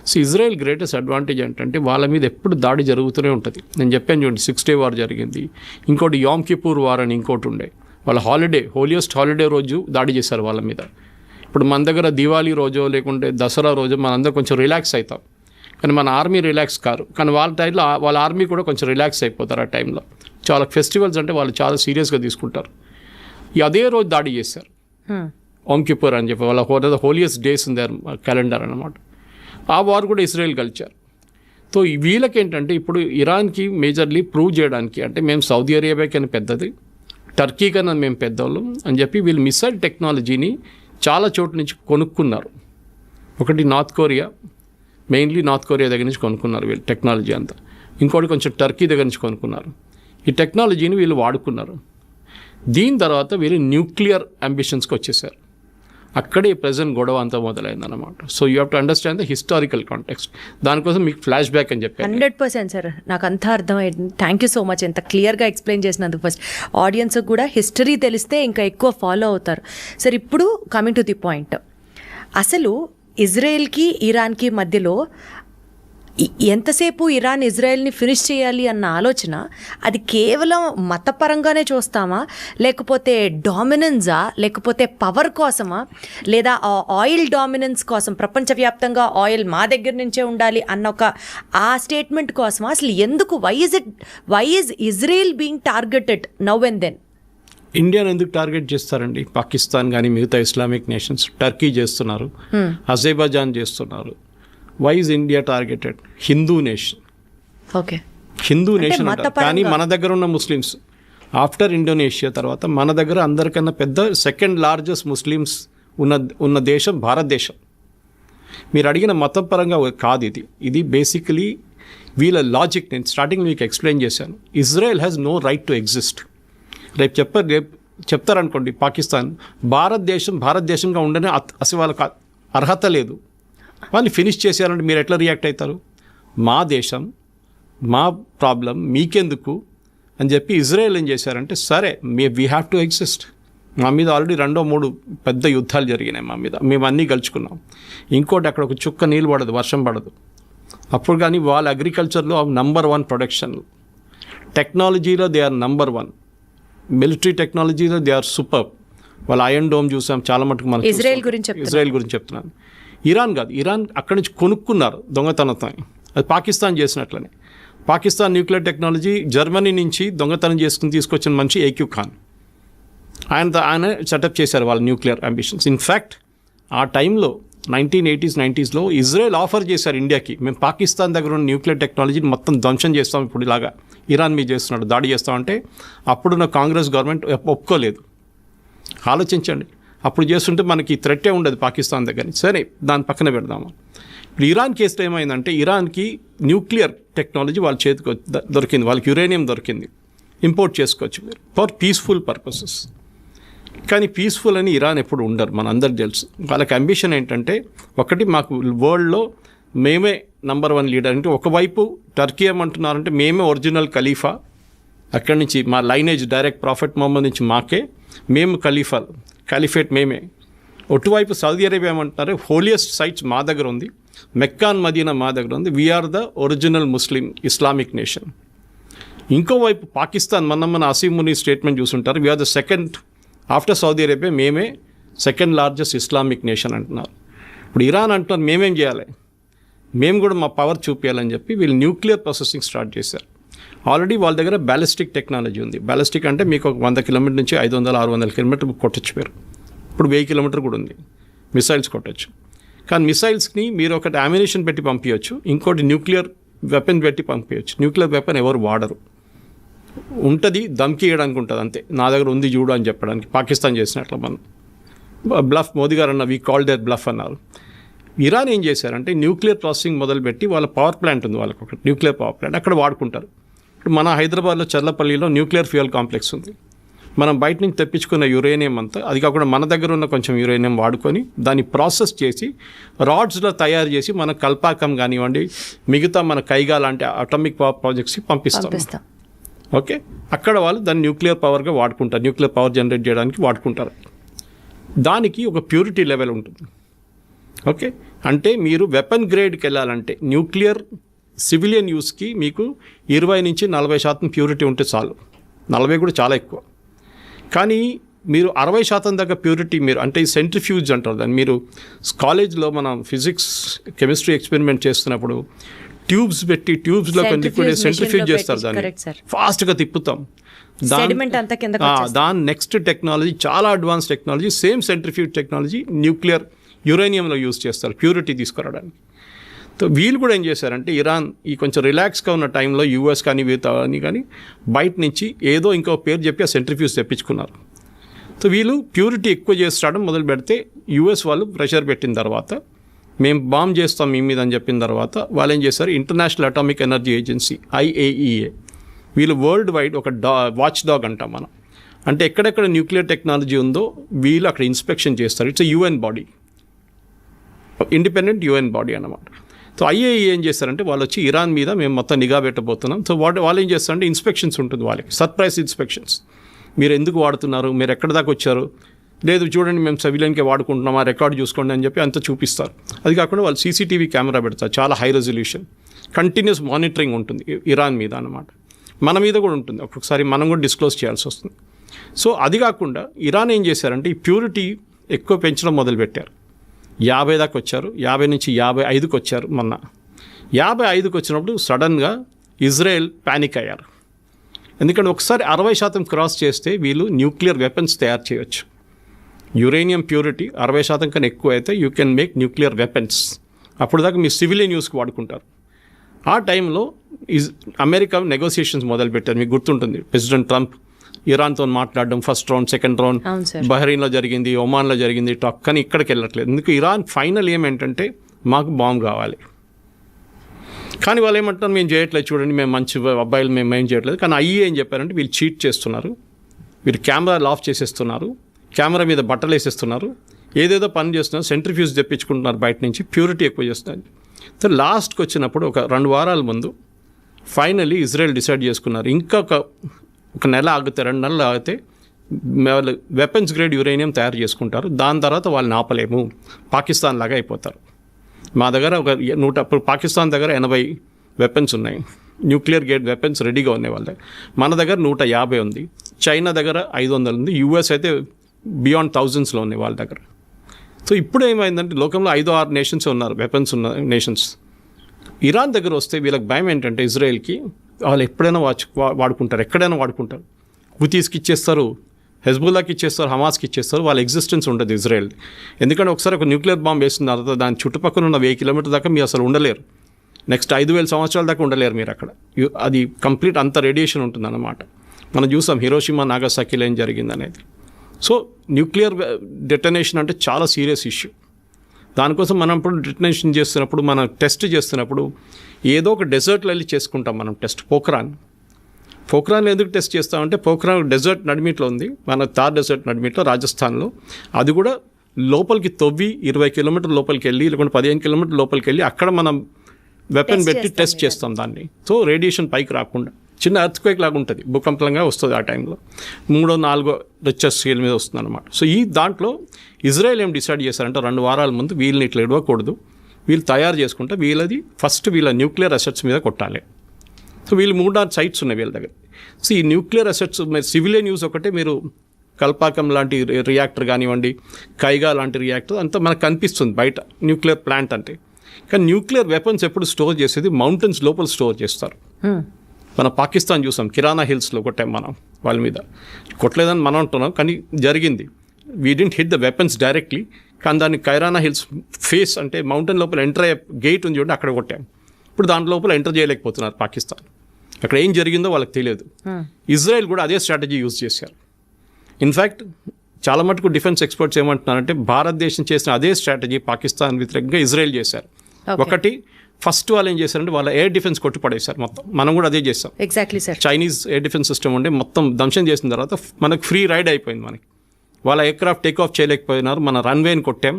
సో ఇజ్రాయెల్ గ్రేటెస్ట్ అడ్వాంటేజ్ ఏంటంటే వాళ్ళ మీద ఎప్పుడు దాడి జరుగుతూనే ఉంటుంది. నేను చెప్పాను చూడండి, 6 Day వార్ జరిగింది, ఇంకోటి యామ్ కిపూర్ వార్ అని ఇంకోటి ఉండే. వాళ్ళ హోలియెస్ట్ హాలిడే రోజు దాడి చేశారు వాళ్ళ మీద. ఇప్పుడు మన దగ్గర దివాళీ రోజు లేకుంటే దసరా రోజు మనందరం కొంచెం రిలాక్స్ అవుతాం, కానీ మన ఆర్మీ రిలాక్స్ కారు. కానీ వాళ్ళ టైంలో వాళ్ళ ఆర్మీ కూడా కొంచెం రిలాక్స్ అయిపోతారు ఆ టైంలో. చాలా ఫెస్టివల్స్ అంటే వాళ్ళు చాలా సీరియస్గా తీసుకుంటారు. అదే రోజు దాడి చేశారు, ఓమ్ కిపూర్ అని చెప్పి. వాళ్ళ holiest days in there calendar అన్నమాట. ఆ వార్ కూడా ఇజ్రాయెల్ గెలిచారు. సో వీళ్ళకేంటంటే ఇప్పుడు ఇరాన్కి మేజర్లీ ప్రూవ్ చేయడానికి, అంటే మేము సౌదీ అరేబియా కన్నా పెద్దది, టర్కీ కన్నా మేము పెద్దవాళ్ళం అని చెప్పి వీళ్ళు మిసైల్ టెక్నాలజీని చాలా చోట్ల నుంచి కొనుక్కున్నారు. ఒకటి north Korea, mainly north Korea దగ్గర నుంచి కొనుక్కున్నారు వీళ్ళు టెక్నాలజీ అంతా. ఇంకోటి కొంచెం టర్కీ దగ్గర నుంచి కొనుక్కున్నారు. ఈ టెక్నాలజీని వీళ్ళు వాడుకున్నారు. దీని తర్వాత వీళ్ళు న్యూక్లియర్ అంబిషన్స్కి వచ్చేసారు. అక్కడే ప్రజెంట్ గొడవ అంతా మొదలైందన్నమాట. So you have to understand the historical context. దానికోసం మీకు ఫ్లాష్ బ్యాక్ అని చెప్పాను. 100% సార్, నాకు అంతా అర్థమైంది. థ్యాంక్ యూ సో మచ్ ఎంత క్లియర్గా ఎక్స్ప్లెయిన్ చేసినందుకు. ఫస్ట్ ఆడియన్స్కి కూడా హిస్టరీ తెలిస్తే ఇంకా ఎక్కువ ఫాలో అవుతారు. సార్ ఇప్పుడు కమింగ్ టు ది పాయింట్, అసలు ఇజ్రాయెల్కి ఇరాన్కి మధ్యలో ఎంతసేపు ఇరాన్ ఇజ్రాయెల్ని ఫినిష్ చేయాలి అన్న ఆలోచన, అది కేవలం మతపరంగానే చూస్తామా, లేకపోతే డామినెన్సా, లేకపోతే పవర్ కోసమా, లేదా ఆయిల్ డామినెన్స్ కోసం, ప్రపంచవ్యాప్తంగా ఆయిల్ మా దగ్గర నుంచే ఉండాలి అన్న ఒక ఆ స్టేట్మెంట్ కోసమా? అసలు ఎందుకు, why is Israel being targeted now and then? ఇండియాని ఎందుకు టార్గెట్ చేస్తారండి? పాకిస్తాన్ కానీ మిగతా ఇస్లామిక్ నేషన్స్, టర్కీ చేస్తున్నారు, అజర్బైజాన్ చేస్తున్నారు. Why is India targeted? Hindu nation. Okay, Hindu nation కానీ మన దగ్గర ఉన్న ముస్లిమ్స్ ఆఫ్టర్ ఇండోనేషియా తర్వాత మన దగ్గర అందరికన్నా పెద్ద సెకండ్ లార్జెస్ట్ ముస్లిమ్స్ ఉన్న దేశం భారతదేశం. మీరు అడిగిన మతం పరంగా కాదు ఇది బేసికలీ వీళ్ళ లాజిక్. నేను స్టార్టింగ్ మీకు ఎక్స్ప్లెయిన్ చేశాను. Israel has no right to exist. రేపు చెప్తారనుకోండి పాకిస్తాన్ భారతదేశంగా ఉండనే అసలు వాళ్ళకి అర్హత లేదు, వాళ్ళు ఫినిష్ చేశారంటే మీరు ఎట్లా రియాక్ట్ అవుతారు? మా దేశం, మా ప్రాబ్లం మీకెందుకు అని చెప్పి ఇజ్రాయెల్ ఏం చేశారంటే, సరే వీ హ్యావ్ టు ఎగ్జిస్ట్. మా మీద ఆల్రెడీ 2-3 పెద్ద యుద్ధాలు జరిగినాయి మా మీద, మేము అన్నీ గెలుచుకున్నాం. ఇంకోటి అక్కడ ఒక చుక్క నీళ్ళు పడదు, వర్షం పడదు. అప్పుడు కానీ వాళ్ళ అగ్రికల్చర్లో నంబర్ 1 ప్రొడక్షన్, టెక్నాలజీలో దే ఆర్ నంబర్ 1, మిలిటరీ టెక్నాలజీలో దే ఆర్ సూపర్. వాళ్ళ ఐరన్ డోమ్ చూసాం చాలా మటుకు. మనం ఇజ్రాయెల్ గురించి చెప్తున్నాను. ఇరాన్ కాదు, ఇరాన్ అక్కడి నుంచి కొనుక్కున్నారు దొంగతనంతో. అది పాకిస్తాన్ చేసినట్లనే. పాకిస్తాన్ న్యూక్లియర్ టెక్నాలజీ జర్మనీ నుంచి దొంగతనం చేసుకుని తీసుకొచ్చిన మనిషి ఏక్యూ ఖాన్. ఆయన సెటప్ చేశారు వాళ్ళ న్యూక్లియర్ అంబిషన్స్. ఇన్ఫ్యాక్ట్ ఆ టైంలో 1980s 90sలో ఇజ్రాయెల్ ఆఫర్ చేశారు ఇండియాకి, మేము పాకిస్తాన్ దగ్గర ఉన్న న్యూక్లియర్ టెక్నాలజీని మొత్తం ధ్వంసం చేస్తాం, ఇప్పుడు ఇలాగా ఇరాన్ మీద చేస్తున్నాడు దాడి చేస్తామంటే అప్పుడున్న కాంగ్రెస్ గవర్నమెంట్ ఒప్పుకోలేదు. ఆలోచించండి, అప్పుడు చేస్తుంటే మనకి థ్రెట్టే ఉండదు పాకిస్తాన్ దగ్గర నుంచి. సరే దాని పక్కన పెడదాము. ఇప్పుడు ఇరాన్ కేసులో ఏమైందంటే ఇరాన్కి న్యూక్లియర్ టెక్నాలజీ వాళ్ళ చేతికి దొరికింది, వాళ్ళకి యురేనియం దొరికింది, ఇంపోర్ట్ చేసుకోవచ్చు మీరు ఫర్ పీస్ఫుల్ పర్పసెస్. కానీ పీస్ఫుల్ అని ఇరాన్ ఎప్పుడు ఉండరు, మన అందరికి తెలుసు. వాళ్ళకి అంబిషన్ ఏంటంటే ఒకటి, మాకు వరల్డ్లో మేమే నంబర్ 1 లీడర్. అంటే ఒకవైపు టర్కీ ఏమంటున్నారంటే మేమే ఒరిజినల్ ఖలీఫా, అక్కడి నుంచి మా లైనేజ్ డైరెక్ట్ ప్రాఫెట్ మొహమ్మద్ నుంచి మాకే, మేము ఖలీఫేట్ మేమే. ఒటువైపు సౌదీ అరేబియా ఏమంటున్నారు, హోలియస్ట్ సైట్స్ మా దగ్గర ఉంది, మెక్కాన్ మదీనా మా దగ్గర ఉంది, we are the original Muslim Islamic nation. ఇంకోవైపు పాకిస్తాన్, మన అసీం ముని స్టేట్మెంట్ చూసుంటారు, we are the second after Saudi Arabia, మేమే సెకండ్ లార్జెస్ట్ ఇస్లామిక్ నేషన్ అంటున్నారు. ఇప్పుడు ఇరాన్ అంటున్నారు మేమేం చేయాలి, మేము కూడా మా పవర్ చూపించాలని చెప్పి వీళ్ళు న్యూక్లియర్ ప్రాసెసింగ్ స్టార్ట్ చేశారు. ఆల్రెడీ వాళ్ళ దగ్గర బ్యాలిస్టిక్ టెక్నాలజీ ఉంది. బ్యాలిస్టిక్ అంటే మీకు ఒక 100 కిలోమీటర్ నుంచి 500-600 కిలోమీటర్ కొట్టచ్చు మీరు. ఇప్పుడు 1000 కిలోమీటర్ కూడా ఉంది, మిసైల్స్ కొట్టచ్చు. కానీ మిసైల్స్ని మీరు ఒకటి అమ్యునిషన్ పెట్టి పంపించవచ్చు, ఇంకోటి న్యూక్లియర్ వెపన్ పెట్టి పంపించవచ్చు. న్యూక్లియర్ వెపన్ ఎవరు వాడరు, ఉంటుంది దమ్కి ఇవ్వడానికి ఉంటుంది అంతే, నా దగ్గర ఉంది చూడు అని చెప్పడానికి. పాకిస్తాన్ చేసినట్లు మనం బ్లఫ్, మోదీ గారు అన్న వీ కాల్ దేర్ బ్లఫ్ అన్నారు. ఇరాన్ ఏం చేశారంటే న్యూక్లియర్ ప్రాసెసింగ్ మొదలుపెట్టి వాళ్ళ పవర్ ప్లాంట్ ఉంది, వాళ్ళకి ఒక న్యూక్లియర్ పవర్ ప్లాంట్ అక్కడ వాడుకుంటారు. ఇప్పుడు మన హైదరాబాద్లో చర్లపల్లిలో న్యూక్లియర్ ఫ్యూయల్ కాంప్లెక్స్ ఉంది. మనం బయట నుంచి తెప్పించుకున్న యురేనియం అంతా, అది కాకుండా మన దగ్గర ఉన్న కొంచెం యురేనియం వాడుకొని దాన్ని ప్రాసెస్ చేసి రాడ్స్లో తయారు చేసి మన కల్పాకం కానివ్వండి, మిగతా మన కైగా లాంటి అటామిక్ పవర్ ప్రాజెక్ట్స్కి పంపిస్తాం. ఓకే, అక్కడ వాళ్ళు దాన్ని న్యూక్లియర్ పవర్గా వాడుకుంటారు, న్యూక్లియర్ పవర్ జనరేట్ చేయడానికి వాడుకుంటారు. దానికి ఒక ప్యూరిటీ లెవెల్ ఉంటుంది. ఓకే, అంటే మీరు వెపన్ గ్రేడ్కి వెళ్ళాలంటే న్యూక్లియర్ సివిలియన్ యూస్కి మీకు 20-40% ప్యూరిటీ ఉంటే చాలు. 40 కూడా చాలా ఎక్కువ. కానీ మీరు 60% దాకా ప్యూరిటీ మీరు, అంటే ఈ సెంట్రిఫ్యూజ్ అంటారు దాన్ని. మీరు కాలేజ్లో మనం ఫిజిక్స్ కెమిస్ట్రీ ఎక్స్పెరిమెంట్ చేస్తున్నప్పుడు ట్యూబ్స్ పెట్టి ట్యూబ్స్లో లిక్విడ్ సెంట్రిఫ్యూజ్ చేస్తారు, దాన్ని ఫాస్ట్గా తిప్పుతాం. దాని నెక్స్ట్ టెక్నాలజీ చాలా advance technology, same centrifuge technology nuclear యురేనియంలో యూజ్ చేస్తారు ప్యూరిటీ తీసుకురావడానికి. సో వీళ్ళు కూడా ఏం చేశారంటే ఇరాన్ ఈ కొంచెం రిలాక్స్గా ఉన్న టైంలో యూఎస్ కానీ వీళ్ళని కానీ బయట నుంచి ఏదో ఇంకో పేరు చెప్పి ఆ సెంట్రిఫ్యూజ్ తెప్పించుకున్నారు. సో వీళ్ళు ప్యూరిటీ ఎక్కువ చేస్తాడం మొదలు పెడితే యూఎస్ వాళ్ళు ప్రెషర్ పెట్టిన తర్వాత మేము బాంబ్ చేస్తాం మీ మీద అని చెప్పిన తర్వాత వాళ్ళు ఏం చేశారు, international atomic energy agency IAEA, వీళ్ళు వరల్డ్ వైడ్ ఒక వాచ్ డాగ్ అంటాం మనం. అంటే ఎక్కడెక్కడ న్యూక్లియర్ టెక్నాలజీ ఉందో వీళ్ళు అక్కడ ఇన్స్పెక్షన్ చేస్తారు. It's UN body, independent UN body అన్నమాట. సో IAEA ఏం చేస్తారంటే వాళ్ళు వచ్చి ఇరాన్ మీద మేము మొత్తం నిఘా పెట్టబోతున్నాం. సో వాళ్ళు ఏం చేస్తారంటే ఇన్స్పెక్షన్స్ ఉంటుంది వాళ్ళకి, సర్ప్రైజ్ ఇన్స్పెక్షన్స్. మీరు ఎందుకు వాడుతున్నారు, మీరు ఎక్కడి దాకా వచ్చారు, లేదు చూడండి మేము సివిలియన్కే వాడుకుంటున్నాం, ఆ రికార్డు చూసుకోండి అని చెప్పి అంతా చూపిస్తారు. అది కాకుండా వాళ్ళు CCTV కెమెరా పెడతారు, చాలా హై రెజల్యూషన్, కంటిన్యూస్ మానిటరింగ్ ఉంటుంది ఇరాన్ మీద అన్నమాట. మన మీద కూడా ఉంటుంది, ఒక్కొక్కసారి మనం కూడా డిస్క్లోజ్ చేయాల్సి వస్తుంది. సో అది కాకుండా ఇరాన్ ఏం చేశారంటే ఈ ప్యూరిటీ ఎక్కువ పెంచడం మొదలుపెట్టారు. 50 దాకా వచ్చారు, 50 నుంచి 55కి వచ్చారు. మొన్న 55కి వచ్చినప్పుడు సడన్గా ఇజ్రాయెల్ ప్యానిక్ అయ్యారు. ఎందుకంటే ఒకసారి 60% క్రాస్ చేస్తే వీళ్ళు న్యూక్లియర్ వెపన్స్ తయారు చేయవచ్చు. యురేనియం ప్యూరిటీ 60% కన్నా ఎక్కువ అయితే you can make nuclear weapons. అప్పుడు దాకా మీ సివిలియన్ యూస్కి వాడుకుంటారు. ఆ టైంలో అమెరికా నెగోసియేషన్స్ మొదలుపెట్టారు. మీకు గుర్తుంటుంది, ప్రెసిడెంట్ ట్రంప్ ఇరాన్తో మాట్లాడడం, ఫస్ట్ రౌండ్, సెకండ్ రౌండ్ బహ్రెయిన్లో జరిగింది, ఒమాన్లో జరిగింది టాక్. కానీ ఇక్కడికి వెళ్ళట్లేదు. ఎందుకు, ఇరాన్ ఫైనల్ ఏమేంటంటే మాకు బాంబు కావాలి. కానీ వాళ్ళు ఏమంటారు, మేము చేయట్లేదు, చూడండి మేము మంచి అబ్బాయిలు, మేము ఏం చేయట్లేదు. కానీ IAEA ఏం చెప్పారంటే వీళ్ళు చీట్ చేస్తున్నారు, వీళ్ళు కెమెరాలు ఆఫ్ చేసేస్తున్నారు, కెమెరా మీద బట్టలు వేసేస్తున్నారు, ఏదేదో పని చేస్తున్నారు, సెంట్రిఫ్యూజ్ తెప్పించుకుంటున్నారు బయట నుంచి, ప్యూరిటీ ఎక్కువ చేస్తున్నారు. సో లాస్ట్కి వచ్చినప్పుడు ఒక 2 వారాల ముందు ఫైనల్లీ ఇజ్రాయెల్ డిసైడ్ చేసుకున్నారు, ఇంకా ఒక నెల ఆగితే 2 నెలలు ఆగితే వాళ్ళు వెపన్స్ గ్రేడ్ యురేనియం తయారు చేసుకుంటారు. దాని తర్వాత వాళ్ళని ఆపలేము, పాకిస్తాన్ లాగా అయిపోతారు. మా దగ్గర ఒక 100, పాకిస్తాన్ దగ్గర 80 వెపన్స్ ఉన్నాయి, న్యూక్లియర్ గ్రేడ్ వెపన్స్ రెడీగా ఉన్నాయి వాళ్ళ దగ్గర. మన దగ్గర 150 ఉంది, చైనా దగ్గర 500 ఉంది, US అయితే బియాండ్ థౌజండ్స్లో ఉన్నాయి వాళ్ళ దగ్గర. సో ఇప్పుడు ఏమైందంటే లోకంలో 5-6 నేషన్స్ ఉన్నారు, వెపన్స్ ఉన్న నేషన్స్. ఇరాన్ దగ్గర వస్తే వీళ్ళకి భయం ఏంటంటే ఇజ్రాయెల్కి వాళ్ళు ఎప్పుడైనా వాడుకుంటారు, ఎక్కడైనా వాడుకుంటారు. హుతీస్కి ఇచ్చేస్తారు, హెజ్బుల్లాకి ఇచ్చేస్తారు, హమాస్కి ఇచ్చేస్తారు, వాళ్ళ ఎగ్జిస్టెన్స్ ఉంటుంది ఇజ్రాయెల్. ఎందుకంటే ఒకసారి ఒక న్యూక్లియర్ బాంబ్ వేసిన తర్వాత దాని చుట్టుపక్కల ఉన్న 1000 కిలోమీటర్ దాకా మీరు అసలు ఉండలేరు. నెక్స్ట్ 5000 సంవత్సరాల దాకా ఉండలేరు మీరు అక్కడ. అది కంప్లీట్ అంత రేడియేషన్ ఉంటుందన్నమాట. మనం చూసాం హిరోషిమా నాగసాకిలో ఏం జరిగింది అనేది. సో న్యూక్లియర్ డెటనేషన్ అంటే చాలా సీరియస్ ఇష్యూ. దానికోసం మనం ఇప్పుడు డెటనేషన్ చేస్తున్నప్పుడు, మనం టెస్ట్ చేస్తున్నప్పుడు ఏదో ఒక డెజర్ట్లో వెళ్ళి చేసుకుంటాం మనం టెస్ట్. పోఖ్రాన్ ఎందుకు టెస్ట్ చేస్తామంటే పోఖ్రాన్ డెజర్ట్ నడిమిట్లో ఉంది, మన థార్ డెజర్ట్ నడిమిట్లో రాజస్థాన్లో. అది కూడా లోపలికి తవ్వి 20 కిలోమీటర్ల లోపలికి వెళ్ళి, లేకుంటే 15 కిలోమీటర్ల లోపలికి వెళ్ళి అక్కడ మనం వెపన్ పెట్టి టెస్ట్ చేస్తాం దాన్ని. సో రేడియేషన్ పైకి రాకుండా చిన్న ఎర్త్క్వేక్ లాగా ఉంటుంది, భూకంపంగా వస్తుంది ఆ టైంలో, 3-4 రిక్టర్ స్కేల్ మీద వస్తుంది అనమాట. సో ఈ దాంట్లో ఇజ్రాయెల్ ఏం డిసైడ్ చేశారంటే 2 వారాల ముందు వీళ్ళని ఇట్లా ఇవ్వకూడదు, వీళ్ళు తయారు చేసుకుంటే వీళ్ళది ఫస్ట్ వీళ్ళ న్యూక్లియర్ అసెట్స్ మీద కొట్టాలి. సో వీళ్ళు 3-4 సైట్స్ ఉన్నాయి వీళ్ళ దగ్గర. సో ఈ న్యూక్లియర్ అసెట్స్ సివిలియన్ యూజ్ ఒకటే, మీరు కల్పాకం లాంటి రియాక్టర్ కానివ్వండి, కైగా లాంటి రియాక్టర్ అంతా మనకు కనిపిస్తుంది బయట న్యూక్లియర్ ప్లాంట్ అంటే. కానీ న్యూక్లియర్ వెపన్స్ ఎప్పుడు స్టోర్ చేసేది మౌంటైన్స్ లోపల స్టోర్ చేస్తారు. మన పాకిస్తాన్ చూసాం, కిరాణా హిల్స్లో కొట్టాం మనం వాళ్ళ మీద. కొట్టలేదని మనం అంటున్నాం, కానీ జరిగింది. We didn't hit the weapons directly, కానీ దాన్ని కైరానా హిల్స్ ఫేస్ అంటే మౌంటైన్ లోపల ఎంటర్ అయ్యే గేట్ ఉంది చూడండి, అక్కడ కొట్టాం. ఇప్పుడు దాని లోపల ఎంటర్ చేయలేకపోతున్నారు పాకిస్తాన్. అక్కడ ఏం జరిగిందో వాళ్ళకి తెలియదు. ఇజ్రాయెల్ కూడా అదే స్ట్రాటజీ యూజ్ చేశారు. ఇన్ఫ్యాక్ట్ చాలా మటుకు డిఫెన్స్ ఎక్స్పర్ట్స్ ఏమంటున్నారంటే భారతదేశం చేసిన అదే స్ట్రాటజీ పాకిస్తాన్ వ్యతిరేకంగా ఇజ్రాయెల్ చేశారు. ఒకటి, ఫస్ట్ వాళ్ళు ఏం చేశారంటే వాళ్ళ ఎయిర్ డిఫెన్స్ కొట్టి పడేశారు మొత్తం. మనం కూడా అదే చేస్తాం. Exactly sir. Chinese air defence system ఉండే మొత్తం ధ్వంసం చేసిన తర్వాత మనకు ఫ్రీ రైడ్ అయిపోయింది. మనకి వాళ్ళ ఎయిర్క్రాఫ్ట్ టేక్ ఆఫ్ చేయలేకపోయినారు, మన రన్వేని కొట్టాం.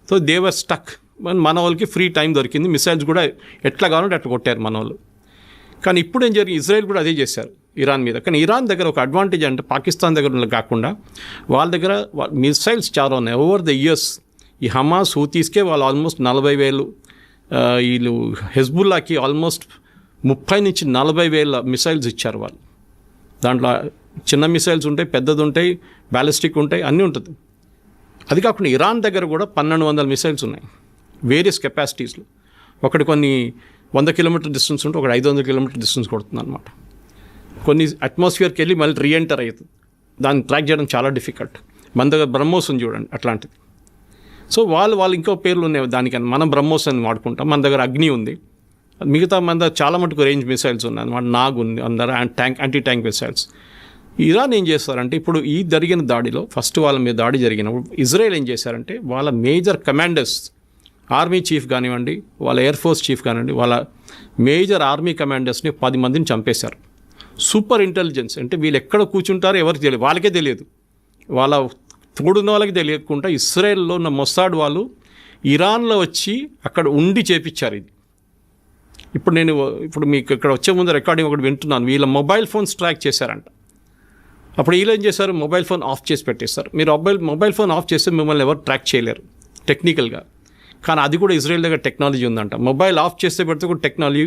సో దేవర్ స్టక్. మన వాళ్ళకి ఫ్రీ టైం దొరికింది, మిసైల్స్ కూడా ఎట్లా కావాలంటే అట్లా కొట్టారు మన వాళ్ళు. కానీ ఇప్పుడు ఏం జరిగింది, ఇజ్రాయెల్ కూడా అదే చేశారు ఇరాన్ మీద. కానీ ఇరాన్ దగ్గర ఒక అడ్వాంటేజ్ అంటే పాకిస్తాన్ దగ్గర కాకుండా వాళ్ళ దగ్గర మిసైల్స్ చాలా ఉన్నాయి. ఓవర్ ద ఇయర్స్ ఈ హమాస్ హూతీస్కే వాళ్ళు ఆల్మోస్ట్ 40,000, వీళ్ళు హెజ్బుల్లాకి ఆల్మోస్ట్ 30,000-40,000 మిసైల్స్ ఇచ్చారు వాళ్ళు. దాంట్లో చిన్న మిసైల్స్ ఉంటాయి, పెద్దది ఉంటాయి, బ్యాలిస్టిక్ ఉంటాయి, అన్నీ ఉంటుంది. అది కాకుండా ఇరాన్ దగ్గర కూడా 1,200 మిసైల్స్ ఉన్నాయి వేరియస్ కెపాసిటీస్లో. ఒకటి కొన్ని 100 కిలోమీటర్ డిస్టెన్స్ ఉంటే ఒకటి 500 కిలోమీటర్ డిస్టెన్స్ కొడుతుంది అనమాట. కొన్ని అట్మాస్ఫియర్కి వెళ్ళి మళ్ళీ రీఎంటర్ అవుతుంది. దాన్ని ట్రాక్ చేయడం చాలా డిఫికల్ట్. మన దగ్గర బ్రహ్మోస్ ఉంది చూడండి, అట్లాంటిది. సో వాళ్ళు ఇంకో పేర్లు ఉన్నాయి దానికని. మనం బ్రహ్మోస్ అని వాడుకుంటాం. మన దగ్గర అగ్ని ఉంది. మిగతా మన దగ్గర చాలా మటుకు రేంజ్ మిసైల్స్ ఉన్నాయి అనమాట. నాగ్ ఉంది, అందరూ యాంటీ ట్యాంక్ మిసైల్స్. ఇరాన్ ఏం చేస్తారంటే ఇప్పుడు ఈ జరిగిన దాడిలో ఫస్ట్ వాళ్ళ మీద దాడి జరిగినప్పుడు ఇజ్రాయెల్ ఏం చేశారంటే వాళ్ళ మేజర్ కమాండర్స్, ఆర్మీ చీఫ్ కానివ్వండి, వాళ్ళ ఎయిర్ ఫోర్స్ చీఫ్ కానివ్వండి, వాళ్ళ మేజర్ ఆర్మీ కమాండర్స్ని 10 మందిని చంపేశారు. సూపర్ ఇంటెలిజెన్స్ అంటే వీళ్ళు ఎక్కడ కూర్చుంటారో ఎవరికి తెలియదు, వాళ్ళకే తెలియదు, వాళ్ళ తోడున్న వాళ్ళకి తెలియకుండా ఇస్రాయెల్లో ఉన్న మొసాడ్ వాళ్ళు ఇరాన్లో వచ్చి అక్కడ ఉండి చేపించారు ఇది. ఇప్పుడు మీకు ఇక్కడ వచ్చే ముందు రికార్డింగ్ ఒకటి వింటున్నాను. వీళ్ళ మొబైల్ ఫోన్స్ ట్రాక్ చేశారంట. అప్పుడు వీళ్ళు ఏం చేశారు, మొబైల్ ఫోన్ ఆఫ్ చేసి పెట్టేస్తారు. మీరు మొబైల్ ఫోన్ ఆఫ్ చేస్తే మిమ్మల్ని ఎవరు ట్రాక్ చేయలేరు టెక్నికల్గా. కానీ అది కూడా ఇజ్రాయెల్ దగ్గర టెక్నాలజీ ఉందంట. మొబైల్ ఆఫ్ చేస్తే పెడితే కూడా టెక్నాలజీ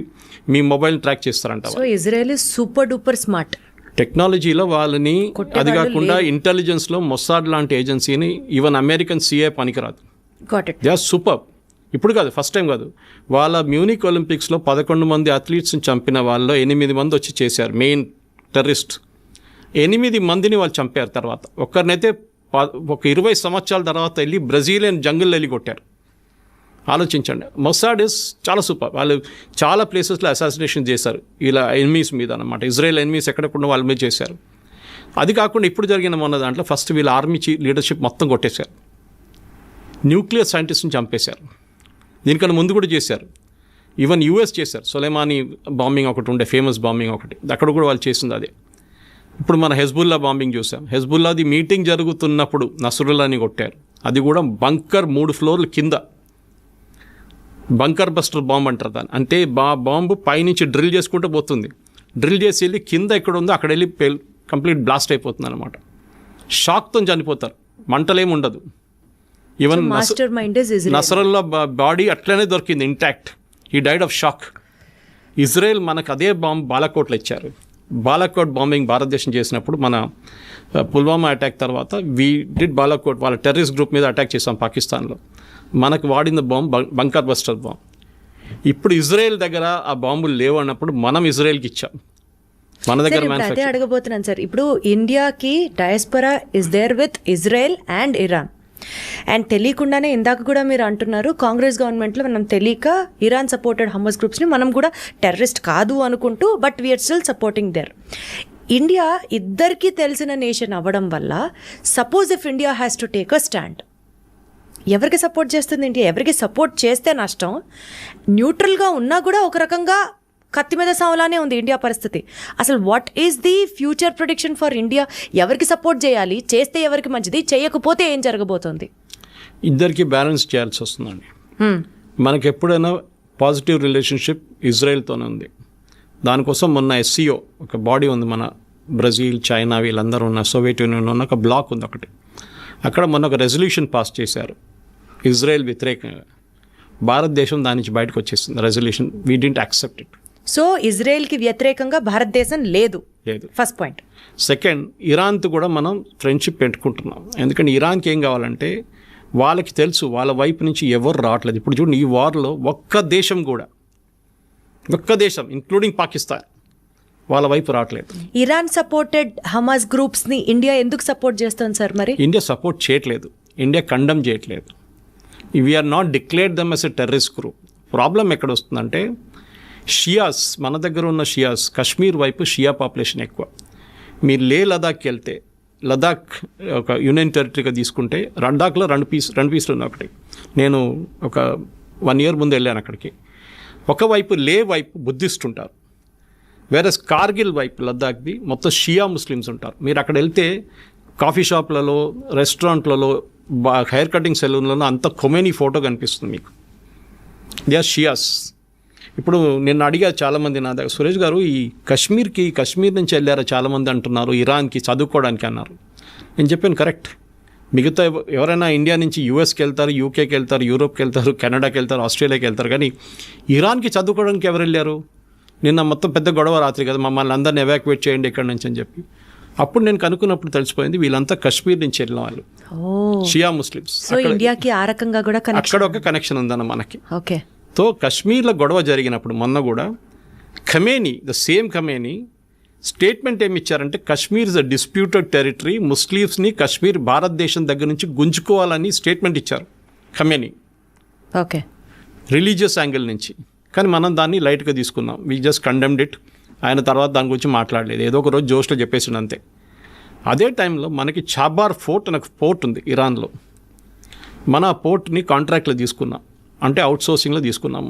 మీ మొబైల్ ట్రాక్ చేస్తారంట. So Israel is super duper smart టెక్నాలజీలో వాళ్ళని. అది కాకుండా ఇంటెలిజెన్స్లో మొసాడ్ లాంటి ఏజెన్సీని ఈవెన్ అమెరికన్ సిఏ పనికిరాదు. They are super. ఇప్పుడు కాదు, ఫస్ట్ టైం కాదు. వాళ్ళ మ్యూనిక్ ఒలింపిక్స్లో 11 మంది అథ్లీట్స్ని చంపిన వాళ్ళలో 8 మంది వచ్చి చేశారు. మెయిన్ టెర్రరిస్ట్ 8 మందిని వాళ్ళు చంపారు. తర్వాత ఒక్కరినైతే ఒక 20 సంవత్సరాల తర్వాత వెళ్ళి బ్రెజిలియన్ జంగిల్లో వెళ్ళి కొట్టారు. ఆలోచించండి. మొసాడ్ ఇస్ చాలా సూపర్. వాళ్ళు చాలా ప్లేసెస్లో అసాసినేషన్ చేశారు ఇలా ఎనిమీస్ మీద అనమాట. ఇజ్రాయెల్ ఎనిమీస్ ఎక్కడకుండా వాళ్ళ మీద చేశారు. అది కాకుండా ఇప్పుడు జరిగిన మొన్న దాంట్లో ఫస్ట్ వీళ్ళ ఆర్మీ లీడర్షిప్ మొత్తం కొట్టేశారు. న్యూక్లియర్ సైంటిస్ట్ని చంపేశారు. దీనికన్నా ముందు కూడా చేశారు. ఈవెన్ యూఎస్ చేశారు. సొలైమానీ బాంబింగ్ ఒకటి ఉండే, ఫేమస్ బాంబింగ్ ఒకటి, అక్కడ కూడా వాళ్ళు చేసింది అదే. ఇప్పుడు మన హెజ్బుల్లా బాంబింగ్ చూసాం. హెజ్బుల్లాది మీటింగ్ జరుగుతున్నప్పుడు నస్రుల్లాని కొట్టారు. అది కూడా బంకర్ 3 ఫ్లోర్ల కింద. బంకర్ బస్టర్ బాంబ్ అంటారు దాన్ని. అంటే బాంబు పైనుంచి డ్రిల్ చేసుకుంటూ పోతుంది. డ్రిల్ చేసి వెళ్ళి కింద ఎక్కడ ఉందో అక్కడ వెళ్ళి కంప్లీట్ బ్లాస్ట్ అయిపోతుంది అనమాట. షాక్తో చనిపోతారు, మంటలేమి ఉండదు. ఈవెన్ నసరుల్లా బాడీ అట్లనే దొరికింది ఇంటాక్ట్. ఈ డైడ్ ఆఫ్ షాక్. ఇజ్రాయెల్ మనకు అదే బాంబ్ బాలాకోట్లో ఇచ్చారు. బాలాకోట్ బాంబింగ్ భారతదేశం చేసినప్పుడు మన పుల్వామా అటాక్ తర్వాత వీ డిడ్ బాలాకోట్, వాళ్ళ టెర్రరిస్ట్ గ్రూప్ మీద అటాక్ చేసాం పాకిస్తాన్లో. మనకు వాడిన బాంబ్ బంకర్ బస్టర్ బాంబ్. ఇప్పుడు ఇజ్రాయెల్ దగ్గర ఆ బాంబులు లేవు అన్నప్పుడు మనం ఇజ్రాయెల్కి ఇచ్చాం. మన దగ్గర అదే అడగబోతున్నాను సార్. ఇప్పుడు ఇండియాకి diaspora is there with Israel and Iran. And తెలియకుండానే ఇందాక కూడా మీరు అంటున్నారు కాంగ్రెస్ గవర్నమెంట్లో మనం తెలియక ఇరాన్ సపోర్టెడ్ హమాస్ గ్రూప్స్ని మనం కూడా టెర్రరిస్ట్ కాదు అనుకుంటూ, but we are still supporting there. India ఇద్దరికీ తెలిసిన నేషన్ అవ్వడం వల్ల suppose if India has to take a stand, ఎవరికి సపోర్ట్ చేస్తుంది ఇండియా? ఎవరికి సపోర్ట్ చేస్తే నష్టం? న్యూట్రల్గా ఉన్నా కూడా ఒక రకంగా కత్తి మీద సావులానే ఉంది ఇండియా పరిస్థితి. అసలు what is the future prediction for India? ఎవరికి సపోర్ట్ చేయాలి? చేస్తే ఎవరికి మంచిది? చేయకపోతే ఏం జరగబోతోంది? ఇద్దరికి బ్యాలెన్స్ చేయాల్సి వస్తుందండి. మనకి ఎప్పుడైనా పాజిటివ్ రిలేషన్షిప్ ఇజ్రాయెల్తోనే ఉంది. దానికోసం మొన్న SCO ఒక బాడీ ఉంది, మన బ్రెజిల్, చైనా వీళ్ళందరూ ఉన్న సోవియట్ యూనియన్ ఉన్న ఒక బ్లాక్ ఉంది ఒకటి. అక్కడ మొన్న ఒక రెజల్యూషన్ పాస్ చేశారు ఇజ్రాయెల్ వ్యతిరేకంగా. భారతదేశం దాని నుంచి బయటకు వచ్చేసింది resolution. We didn't accept it. So ఇజ్రాయెల్కి వ్యతిరేకంగా భారతదేశం లేదు. First point. సెకండ్, ఇరాన్తో కూడా మనం ఫ్రెండ్షిప్ పెట్టుకుంటున్నాం. ఎందుకంటే ఇరాన్కి ఏం కావాలంటే వాళ్ళకి తెలుసు వాళ్ళ వైపు నుంచి ఎవరు రావట్లేదు. ఇప్పుడు చూడండి, ఈ వార్లో ఒక్క దేశం ఇంక్లూడింగ్ పాకిస్తాన్ వాళ్ళ వైపు రావట్లేదు. ఇరాన్ సపోర్టెడ్ హమాస్ గ్రూప్స్ని ఇండియా ఎందుకు సపోర్ట్ చేస్తుంది సార్? మరి ఇండియా సపోర్ట్ చేయట్లేదు, ఇండియా కండమ్ చేయట్లేదు. We are not declared them as a terrorist group. Problem ఎక్కడ వస్తుందంటే షియాస్, మన దగ్గర ఉన్న షియాస్, కశ్మీర్ వైపు షియా పాపులేషన్ ఎక్కువ. మీరు లదాఖ్కి వెళ్తే, లదాఖ్ ఒక యూనియన్ టెరిటరీగా తీసుకుంటే లదాఖ్లో రెండు పీసులు ఉన్నాయి. ఒకటి నేను ఒక 1 year ముందు వెళ్ళాను అక్కడికి. ఒకవైపు వైపు బుద్ధిస్ట్ ఉంటారు, వేరే కార్గిల్ వైపు లద్దాఖ్ది మొత్తం షియా ముస్లిమ్స్ ఉంటారు. మీరు అక్కడ వెళ్తే కాఫీ షాప్లలో, రెస్టారెంట్లలో, హెయిర్ కటింగ్ సెలూన్లలో అంత ఖొమేనీ ఫోటో కనిపిస్తుంది మీకు. They are Shias. ఇప్పుడు నేను అడిగా చాలామంది నా దగ్గర, సురేష్ గారు ఈ కశ్మీర్ నుంచి వెళ్ళారా చాలామంది అంటున్నారు, ఇరాన్కి చదువుకోవడానికి అన్నారు. నేను చెప్పాను కరెక్ట్. మిగతా ఎవరైనా ఇండియా నుంచి యూఎస్కి వెళ్తారు, యూకేకి వెళ్తారు, యూరోప్కి వెళ్తారు, కెనడాకి వెళ్తారు, ఆస్ట్రేలియాకి వెళ్తారు, కానీ ఇరాన్కి చదువుకోవడానికి ఎవరు వెళ్ళారు? నిన్న మొత్తం పెద్ద గొడవ రాత్రి కదా, మమ్మల్ని అందరిని ఎవాక్యువేట్ చేయండి ఇక్కడి నుంచి అని చెప్పి. అప్పుడు నేను కనుక్కున్నప్పుడు తెలిసిపోయింది వీళ్ళంతా కశ్మీర్ నుంచి వెళ్ళిన వాళ్ళు, షియా ముస్లిమ్స్. ఇండియాకి ఆ రకంగా కూడా అక్కడ ఒక కనెక్షన్ ఉందన్న మనకి. ఓకే. తో కశ్మీర్లో గొడవ జరిగినప్పుడు మొన్న కూడా ఖమేనీ స్టేట్మెంట్ ఏమి ఇచ్చారంటే Kashmir is a disputed territory, ముస్లిమ్స్ని కశ్మీర్ భారతదేశం దగ్గర నుంచి గుంజుకోవాలని స్టేట్మెంట్ ఇచ్చారు ఖమేనీ. ఓకే. రిలీజియస్ యాంగిల్ నుంచి. కానీ మనం దాన్ని లైట్గా తీసుకున్నాం. We just condemned it. ఆయన తర్వాత దాని గురించి మాట్లాడలేదు, ఏదో ఒక రోజు జోష్లో చెప్పేసిండు అంతే. అదే టైంలో మనకి చాబార్ ఫోర్ట్ అనే పోర్ట్ ఉంది ఇరాన్లో. మన ఆ పోర్ట్ని కాంట్రాక్ట్లో తీసుకున్నాం, అంటే అవుట్సోర్సింగ్లో తీసుకున్నాం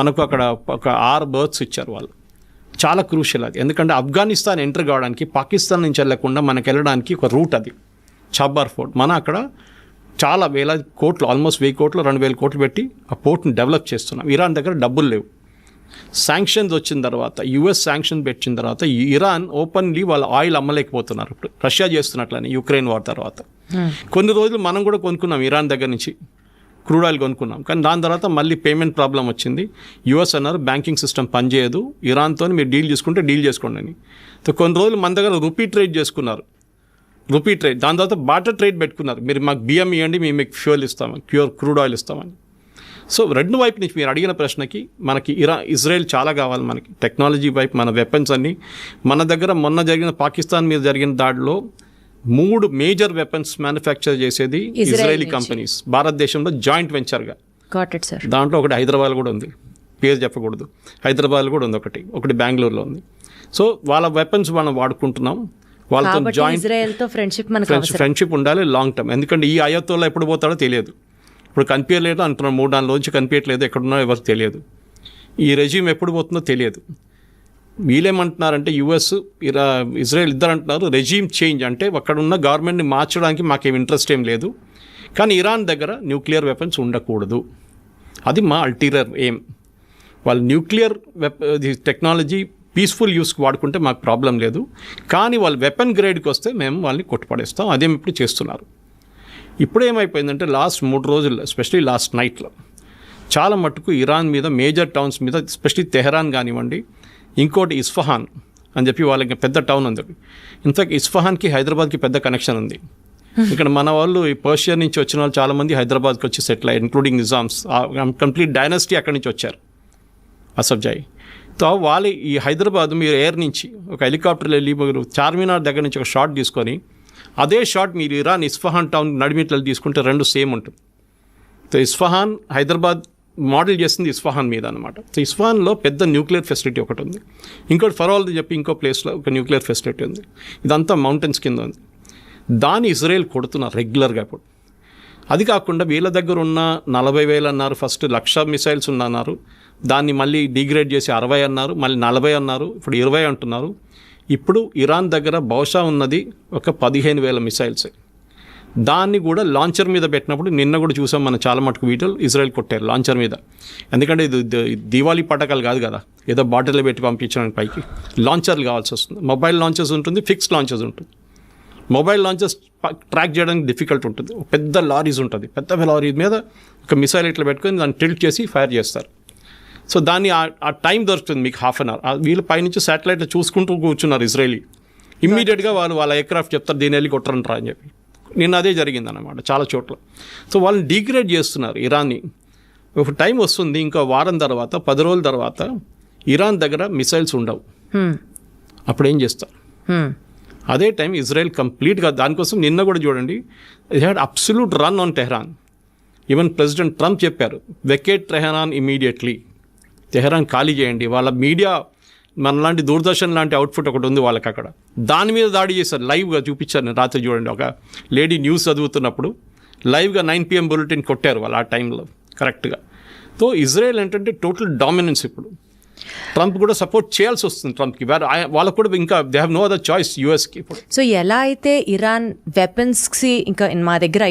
మనకు అక్కడ ఒక 6 berths ఇచ్చారు వాళ్ళు. చాలా క్రూషియల్ అది, ఎందుకంటే ఆఫ్ఘనిస్తాన్ ఎంటర్ కావడానికి పాకిస్తాన్ నుంచి వెళ్ళకుండా మనకు వెళ్ళడానికి ఒక రూట్ అది చాబార్ ఫోర్ట్. మన అక్కడ చాలా వేల కోట్లు, ఆల్మోస్ట్ 1000 కోట్లు 2000 కోట్లు పెట్టి ఆ పోర్ట్ని డెవలప్ చేస్తున్నాం. ఇరాన్ దగ్గర డబ్బులు లేవు. శాంక్షన్స్ వచ్చిన తర్వాత, యుఎస్ శాంక్షన్ పెట్టిన తర్వాత ఇరాన్ ఓపెన్లీ వాళ్ళ ఆయిల్ అమ్మలేకపోతున్నారు. ఇప్పుడు రష్యా చేస్తున్నట్లని యుక్రెయిన్ వార్ తర్వాత కొన్ని రోజులు మనం కూడా కొనుక్కున్నాం ఇరాన్ దగ్గర నుంచి క్రూడ్ ఆయిల్ కొనుక్కున్నాం. కానీ దాని తర్వాత మళ్ళీ పేమెంట్ ప్రాబ్లం వచ్చింది. యుఎస్ అన్నారు బ్యాంకింగ్ సిస్టమ్ పనిచేయదు, ఇరాన్తో మీరు డీల్ చేసుకుంటే డీల్ చేసుకోండి అని. కొన్ని రోజులు మన దగ్గర రూపీ ట్రేడ్ చేసుకున్నారు, దాని తర్వాత బార్టర్ ట్రేడ్ పెట్టుకున్నారు. మీరు మాకు బియ్యం ఇవ్వండి, మేము మీకు ఫ్యూయల్ ఇస్తామని, క్రూడ్ ఆయిల్ ఇస్తామని. సో రెండు వైపు నుంచి మీరు అడిగిన ప్రశ్నకి మనకి ఇజ్రాయెల్ చాలా కావాలి. మనకి టెక్నాలజీ వైపు మన వెపన్స్ అన్నీ మన దగ్గర. మొన్న జరిగిన పాకిస్తాన్ మీద జరిగిన దాడిలో 3 మేజర్ వెపన్స్ మ్యానుఫ్యాక్చర్ చేసేది ఇజ్రాయలీ కంపెనీస్ భారతదేశంలో జాయింట్ వెంచర్గా. దాంట్లో ఒకటి హైదరాబాద్ కూడా ఉంది, పేరు చెప్పకూడదు. హైదరాబాద్ కూడా ఉంది ఒకటి బెంగళూరులో ఉంది. సో వాళ్ళ వెపన్స్ మనం వాడుకుంటున్నాం. వాళ్ళతో జాయింట్ ఫ్రెండ్షిప్ ఉండాలి లాంగ్ టర్మ్. ఎందుకంటే ఈ అయోధ్యలో ఎప్పుడు పోతాడో తెలియదు. ఇప్పుడు కనిపించలేదు అంటున్నాం, 3 రోజుల కనిపించట్లేదు, ఎక్కడున్నా ఎవరికి తెలియదు. ఈ రెజ్యూమ్ ఎప్పుడు పోతుందో తెలియదు. వీళ్ళేమంటున్నారంటే యుఎస్ ఇజ్రాయెల్ ఇద్దరు అంటున్నారు రెజ్యూమ్ చేంజ్, అంటే అక్కడ ఉన్న గవర్నమెంట్ని మార్చడానికి మాకేం ఇంట్రెస్ట్ ఏం లేదు, కానీ ఇరాన్ దగ్గర న్యూక్లియర్ వెపన్స్ ఉండకూడదు. అది మా అల్టీరియర్ ఎయిమ్. వాళ్ళు న్యూక్లియర్ టెక్నాలజీ పీస్ఫుల్ యూస్కి వాడుకుంటే మాకు ప్రాబ్లం లేదు, కానీ వాళ్ళు వెపన్ గ్రేడ్కి వస్తే మేము వాళ్ళని కొట్టుపడేస్తాం. అదేమి ఇప్పుడు చేస్తున్నారు. ఇప్పుడు ఏమైపోయిందంటే లాస్ట్ 3 రోజుల్లో, ఎస్పెషలీ లాస్ట్ నైట్లో చాలా మట్టుకు ఇరాన్ మీద మేజర్ టౌన్స్ మీద, ఎస్పెషలీ తెహరాన్ కానివ్వండి, ఇంకోటి ఇస్ఫహాన్ అని చెప్పి వాళ్ళకి పెద్ద టౌన్ ఉంది. ఇన్ఫాక్ట్ ఇస్ఫహాన్కి హైదరాబాద్కి పెద్ద కనెక్షన్ ఉంది. ఇక్కడ మన వాళ్ళు ఈ పర్షియా నుంచి వచ్చిన వాళ్ళు చాలామంది హైదరాబాద్కి వచ్చి సెటిల్ అయ్యారు, ఇంక్లూడింగ్ నిజామ్స్. కంప్లీట్ డైనాసిటీ అక్కడి నుంచి వచ్చారు, అసఫ్జాయి. సో వాళ్ళు ఈ హైదరాబాద్ మీరు ఎయిర్ నుంచి ఒక హెలికాప్టర్లో వెళ్ళి మీరు చార్మినార్ దగ్గర నుంచి ఒక షాట్ తీసుకొని అదే షాట్ మీరు ఇరాన్ ఇస్ఫహాన్ టౌన్ నడిమిట్లలో తీసుకుంటే 2 సేమ్ ఉంటుంది. సో ఇస్ఫహాన్ హైదరాబాద్ మోడల్ చేస్తుంది ఇస్ఫహాన్ మీద అనమాట. సో ఇస్ఫహాన్లో పెద్ద న్యూక్లియర్ ఫెసిలిటీ ఒకటి ఉంది, ఇంకోటి ఫరోల్ది చెప్పి ఇంకో ప్లేస్లో ఒక న్యూక్లియర్ ఫెసిలిటీ ఉంది. ఇదంతా మౌంటైన్స్ కింద ఉంది. దాన్ని ఇజ్రాయెల్ కొడుతున్నారు రెగ్యులర్గా. ఇప్పుడు అది కాకుండా వీళ్ళ దగ్గర ఉన్న 40,000 అన్నారు, ఫస్ట్ 1,00,000 మిసైల్స్ అన్నారు, దాన్ని మళ్ళీ డిగ్రేడ్ చేసి 60 అన్నారు, మళ్ళీ 40 అన్నారు, ఇప్పుడు 20 అంటున్నారు. ఇప్పుడు ఇరాన్ దగ్గర బహుశా ఉన్నది ఒక 15,000 మిసైల్సే. దాన్ని కూడా లాంచర్ మీద పెట్టినప్పుడు నిన్న కూడా చూసాం మనం చాలా మటుకు వీడియోలు, ఇజ్రాయెల్ కొట్టారు లాంచర్ మీద. ఎందుకంటే ఇది దీవాళీ పటాకాలు కాదు కదా, ఏదో బాటిల్లో పెట్టి పంపించడానికి పైకి లాంచర్లు కావాల్సి వస్తుంది. మొబైల్ లాంచర్స్ ఉంటుంది, ఫిక్స్డ్ లాంచర్స్ ఉంటుంది. మొబైల్ లాంచర్స్ ట్రాక్ చేయడానికి డిఫికల్ట్ ఉంటుంది. పెద్ద లారీస్ ఉంటుంది, పెద్ద లారీ మీద ఒక మిసైల్ ఇట్లా పెట్టుకొని దాన్ని టిల్ట్ చేసి ఫైర్ చేస్తారు. సో దాన్ని ఆ టైం దొరుకుతుంది మీకు ½ అన్ అవర్. వీళ్ళు పైనుంచి శాటిలైట్లో చూసుకుంటూ కూర్చున్నారు ఇజ్రాయలీ. ఇమ్మీడియట్గా వాళ్ళ ఎయిర్క్రాఫ్ట్ చెప్తారు దీని వెళ్ళి కొట్టరంటారా అని చెప్పి. నిన్న అదే జరిగిందన్నమాట చాలా చోట్ల. సో వాళ్ళని డిగ్రేడ్ చేస్తున్నారు ఇరాన్ని. ఒక టైం వస్తుంది ఇంకో వారం తర్వాత 10 రోజుల తర్వాత ఇరాన్ దగ్గర మిసైల్స్ ఉండవు. అప్పుడు ఏం చేస్తారు? అదే టైం ఇజ్రాయెల్ కంప్లీట్గా దానికోసం నిన్న కూడా చూడండి, it had absolute run on Tehran. Even president Trump చెప్పారు వెకేట్ టెహ్రాన్ ఇమీడియట్లీ, టెహ్రాన్ ఖాళీ చేయండి. వాళ్ళ మీడియా మనలాంటి దూరదర్శన్ లాంటి అవుట్ఫుట్ ఒకటి ఉంది వాళ్ళకి, అక్కడ దాని మీద దాడి చేశారు. లైవ్గా చూపించారు నేను రాత్రి చూడండి. ఒక లేడీ న్యూస్ చదువుతున్నప్పుడు లైవ్గా 9 PM బులెటిన్ కొట్టారు వాళ్ళు ఆ టైంలో కరెక్ట్గా. సో ఇజ్రాయెల్ ఏంటంటే టోటల్ డామినెన్స్. ఇప్పుడు ట్రంప్ కూడా సపోర్ట్ చేయాల్సి వస్తుంది ట్రంప్కి. వాళ్ళకు కూడా ఇంకా they have no other choice యూఎస్కి ఇప్పుడు. సో ఎలా అయితే ఇరాన్ వెపన్స్కి ఇంకా మా దగ్గర